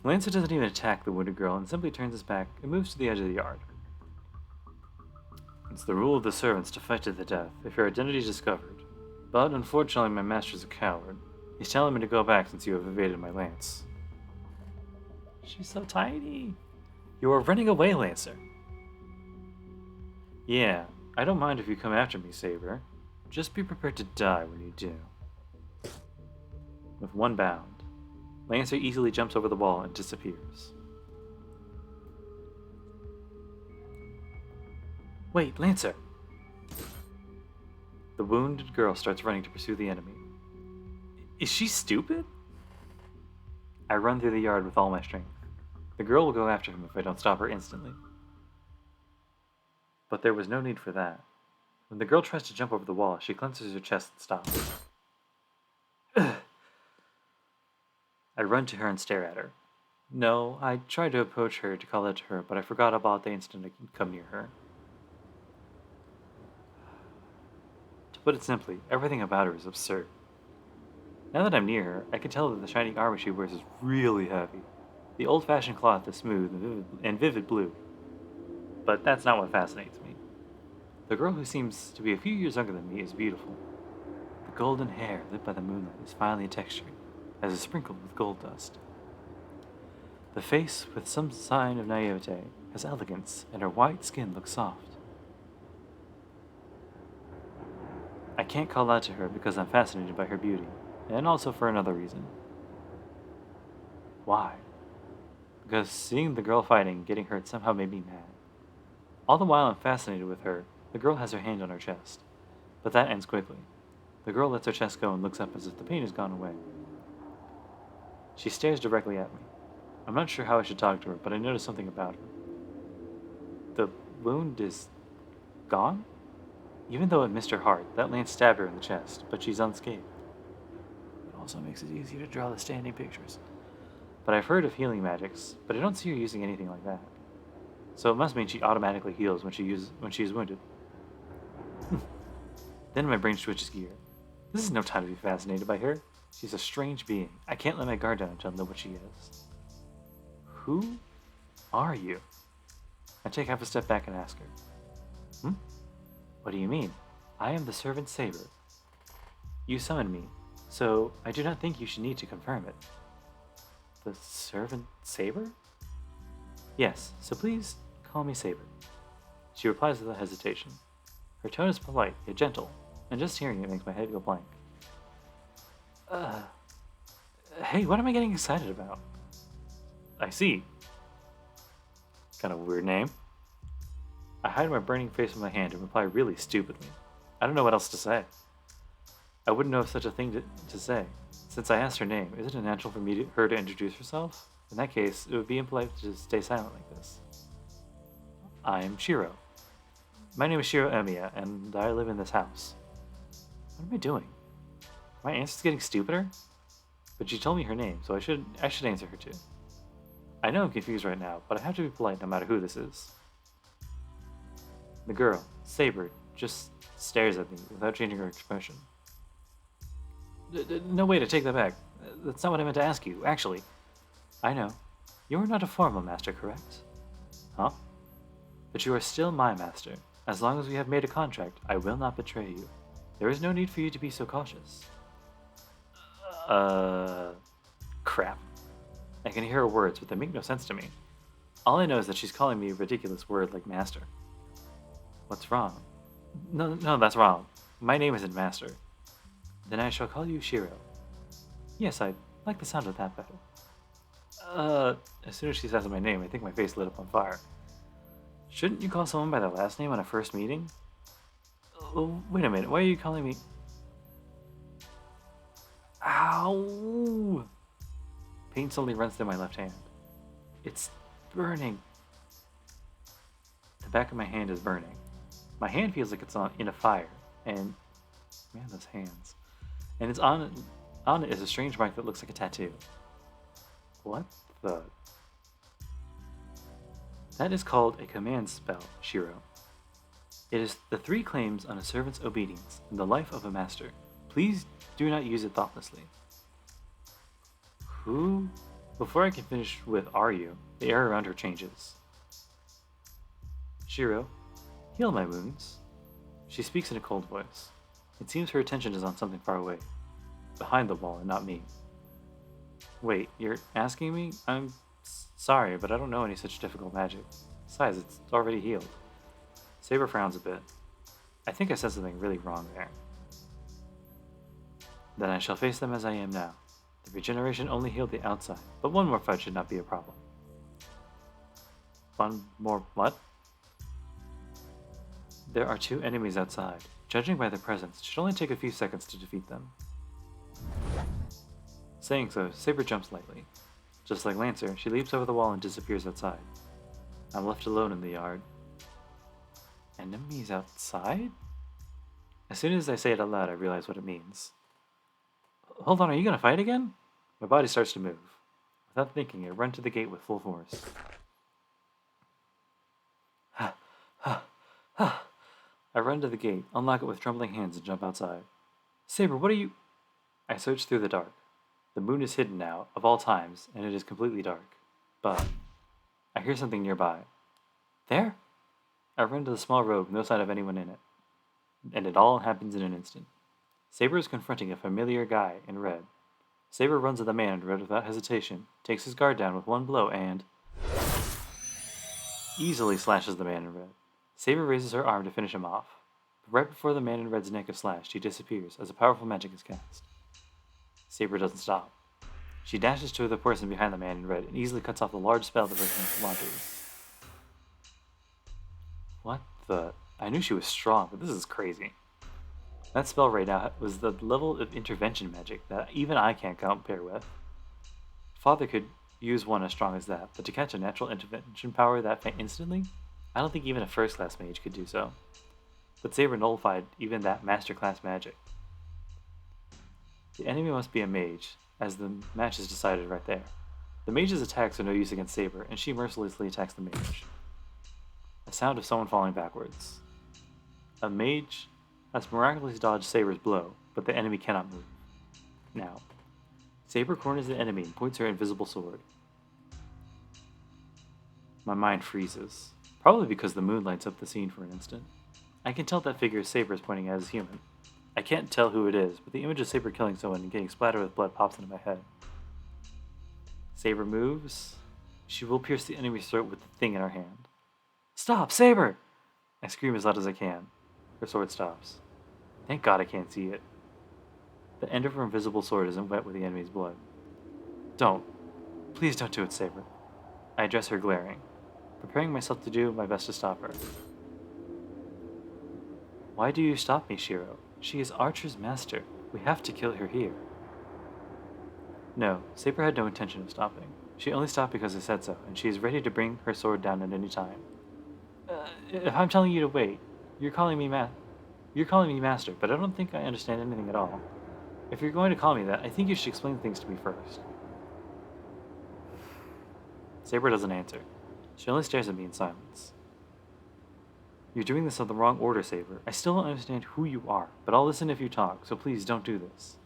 Lancer doesn't even attack the wounded girl and simply turns his back and moves to the edge of the yard. It's the rule of the servants to fight to the death if your identity is discovered. But unfortunately, my master's a coward. He's telling me to go back since you have evaded my lance. She's so tiny. You are running away, Lancer. Yeah, I don't mind if you come after me, Saber. Just be prepared to die when you do. With one bound, Lancer easily jumps over the wall and disappears. Wait, Lancer! The wounded girl starts running to pursue the enemy. Is she stupid? I run through the yard with all my strength. The girl will go after him if I don't stop her instantly. But there was no need for that. When the girl tries to jump over the wall, she clenches her chest and stops. I run to her and stare at her. No, I tried to approach her to call out to her, but I forgot about the instant I could come near her. To put it simply, everything about her is absurd. Now that I'm near her, I can tell that the shiny armor she wears is really heavy. The old-fashioned cloth is smooth and vivid blue. But that's not what fascinates me. The girl who seems to be a few years younger than me is beautiful. The golden hair lit by the moonlight is finely textured, as if sprinkled with gold dust. The face, with some sign of naivete, has elegance, and her white skin looks soft. I can't call out to her because I'm fascinated by her beauty, and also for another reason. Why? Because seeing the girl fighting and getting hurt somehow made me mad. All the while I'm fascinated with her, the girl has her hand on her chest. But that ends quickly. The girl lets her chest go and looks up as if the pain has gone away. She stares directly at me. I'm not sure how I should talk to her, but I notice something about her. The wound is gone? Even though it missed her heart, that lance stabbed her in the chest, but she's unscathed. It also makes it easier to draw the standing pictures. But I've heard of healing magics, but I don't see her using anything like that. So it must mean she automatically heals when she is wounded. Then my brain switches gear. This is no time to be fascinated by her. She's a strange being. I can't let my guard down until I know what she is. Who are you? I take half a step back and ask her. What do you mean? I am the servant Saber. You summoned me, so I do not think you should need to confirm it. The servant Saber? Yes, so please call me Saber. She replies without hesitation. Her tone is polite, yet gentle, and just hearing it makes my head go blank. Hey, what am I getting excited about? I see. Kind of a weird name. I hide my burning face with my hand and reply really stupidly. I don't know what else to say. I wouldn't know of such a thing to say. Since I asked her name, is it natural for her to introduce herself? In that case, it would be impolite to just stay silent like this. I'm Shirou. My name is Shirou Emiya, and I live in this house. What am I doing? My answer's getting stupider? But she told me her name, so I should answer her too. I know I'm confused right now, but I have to be polite no matter who this is. The girl, Saber, just stares at me without changing her expression. No way to take that back. That's not what I meant to ask you, actually. I know. You are not a formal master, correct? Huh? But you are still my master. As long as we have made a contract, I will not betray you. There is no need for you to be so cautious. Crap. I can hear her words, but they make no sense to me. All I know is that she's calling me a ridiculous word like master. What's wrong? No, that's wrong. My name isn't Master. Then I shall call you Shirou. Yes, I like the sound of that better. As soon as she says my name, I think my face lit up on fire. Shouldn't you call someone by their last name on a first meeting? Oh, wait a minute, why are you calling me... Ow! Pain slowly runs through my left hand. It's burning. The back of my hand is burning. My hand feels like it's in a fire, and... Man, those hands. And it's on it is a strange mark that looks like a tattoo. What the... That is called a command spell, Shirou. It is the 3 claims on a servant's obedience and the life of a master. Please do not use it thoughtlessly. Who? Before I can finish with "are you," the air around her changes. Shirou, heal my wounds. She speaks in a cold voice. It seems her attention is on something far away, behind the wall and not me. Wait, you're asking me? I'm sorry, but I don't know any such difficult magic. Besides, it's already healed. Saber frowns a bit. I think I said something really wrong there. Then I shall face them as I am now. The regeneration only healed the outside, but one more fight should not be a problem. One more what? There are 2 enemies outside. Judging by their presence, it should only take a few seconds to defeat them. Saying so, Saber jumps lightly. Just like Lancer, she leaps over the wall and disappears outside. I'm left alone in the yard. Enemies outside? As soon as I say it out loud, I realize what it means. Hold on, are you gonna fight again? My body starts to move. Without thinking, I run to the gate with full force. I run to the gate, unlock it with trembling hands, and jump outside. Saber, what are you... I search through the dark. The moon is hidden now, of all times, and it is completely dark. But I hear something nearby. There? I run to the small road with no sign of anyone in it. And it all happens in an instant. Saber is confronting a familiar guy in red. Saber runs at the man in red without hesitation, takes his guard down with one blow, and... easily slashes the man in red. Saber raises her arm to finish him off. But right before the man in red's neck is slashed, he disappears as a powerful magic is cast. Saber doesn't stop. She dashes to the person behind the man in red and easily cuts off the large spell the person launches. What the... I knew she was strong, but this is crazy. That spell right now was the level of intervention magic that even I can't compare with. Father could use one as strong as that, but to catch a natural intervention power that instantly? I don't think even a first-class mage could do so. But Saber nullified even that master-class magic. The enemy must be a mage, as the match is decided right there. The mage's attacks are no use against Saber, and she mercilessly attacks the mage. A sound of someone falling backwards. A mage has miraculously dodged Saber's blow, but the enemy cannot move. Now, Saber corners the enemy and points her invisible sword. My mind freezes, probably because the moon lights up the scene for an instant. I can tell that figure Saber is pointing at is human. I can't tell who it is, but the image of Saber killing someone and getting splattered with blood pops into my head. Saber moves. She will pierce the enemy's throat with the thing in her hand. Stop, Saber! I scream as loud as I can. Her sword stops. Thank God I can't see it. The end of her invisible sword isn't wet with the enemy's blood. Don't. Please don't do it, Saber. I address her glaring, preparing myself to do my best to stop her. Why do you stop me, Shirou? She is Archer's master. We have to kill her here. No, Saber had no intention of stopping. She only stopped because I said so, and she is ready to bring her sword down at any time. If I'm telling you to wait, you're calling me master, but I don't think I understand anything at all. If you're going to call me that, I think you should explain things to me first. Saber doesn't answer. She only stares at me in silence. You're doing this in the wrong order, Saber. I still don't understand who you are, but I'll listen if you talk, so please don't do this.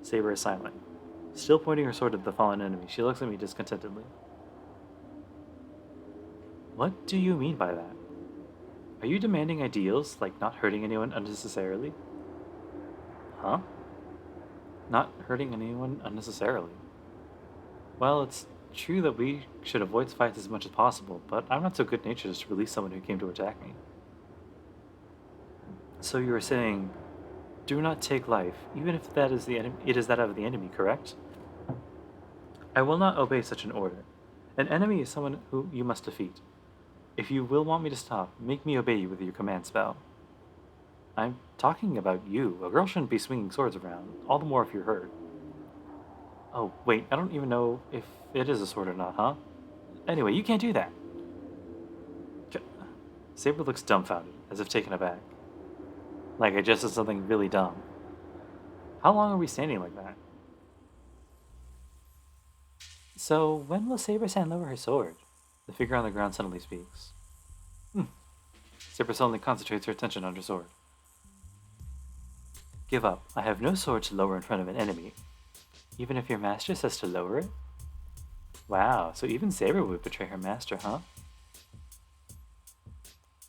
Saber is silent. Still pointing her sword at the fallen enemy, she looks at me discontentedly. What do you mean by that? Are you demanding ideals, like not hurting anyone unnecessarily? Huh? Not hurting anyone unnecessarily. Well, it's true that we should avoid fights as much as possible, but I'm not so good-natured as to release someone who came to attack me. So you are saying, do not take life, even if that is it is that of the enemy, correct? I will not obey such an order. An enemy is someone who you must defeat. If you will want me to stop, make me obey you with your command spell. I'm talking about you. A girl shouldn't be swinging swords around, all the more if you're hurt. Oh, wait, I don't even know if it is a sword or not, huh? Anyway, you can't do that. Saber looks dumbfounded, as if taken aback. Like I just said something really dumb. How long are we standing like that? So, when will Saber-san lower her sword? The figure on the ground suddenly speaks. Saber suddenly concentrates her attention on her sword. Give up. I have no sword to lower in front of an enemy. Even if your master says to lower it? Wow, so even Saber would betray her master, huh?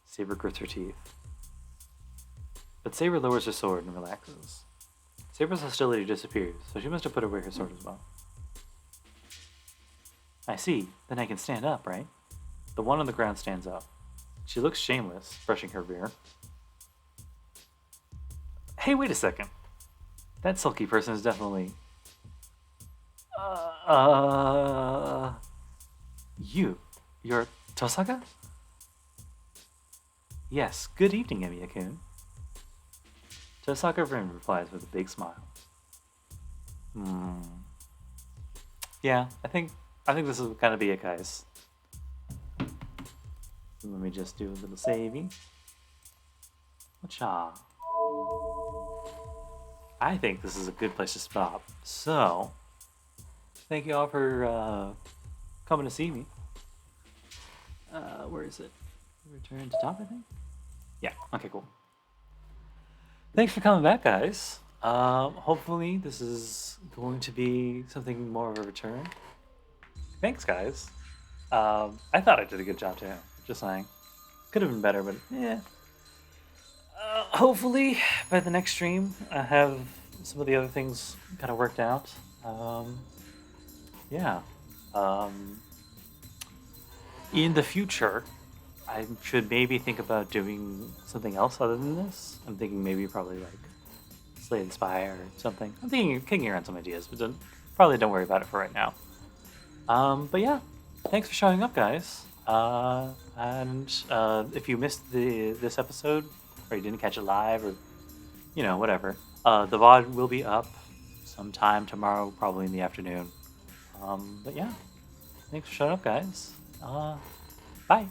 Saber grits her teeth. But Saber lowers her sword and relaxes. Saber's hostility disappears, so she must have put away her sword as well. I see. Then I can stand up, right? The one on the ground stands up. She looks shameless, brushing her rear. Hey, wait a second. That sulky person is definitely... You're Tosaka? Yes, good evening, Emiya-kun. Tosaka Rin replies with a big smile. Yeah, I think this is gonna be it, guys. Let me just do a little saving. Whatcha? I think this is a good place to stop. So, thank you all for coming to see me. Where is it? Return to top, I think? Yeah, okay, cool. Thanks for coming back, guys. Hopefully this is going to be something more of a return. Thanks, guys. I thought I did a good job too. Just saying. Could have been better, but yeah. Hopefully by the next stream I have some of the other things kind of worked out. Yeah. In the future, I should maybe think about doing something else other than this. I'm thinking maybe probably like Slay the Spy or something. I'm kicking around some ideas, but probably don't worry about it for right now. But yeah, thanks for showing up, guys. And if you missed this episode, or you didn't catch it live, or whatever, the VOD will be up sometime tomorrow, probably in the afternoon. But yeah, thanks for showing up, guys. Bye.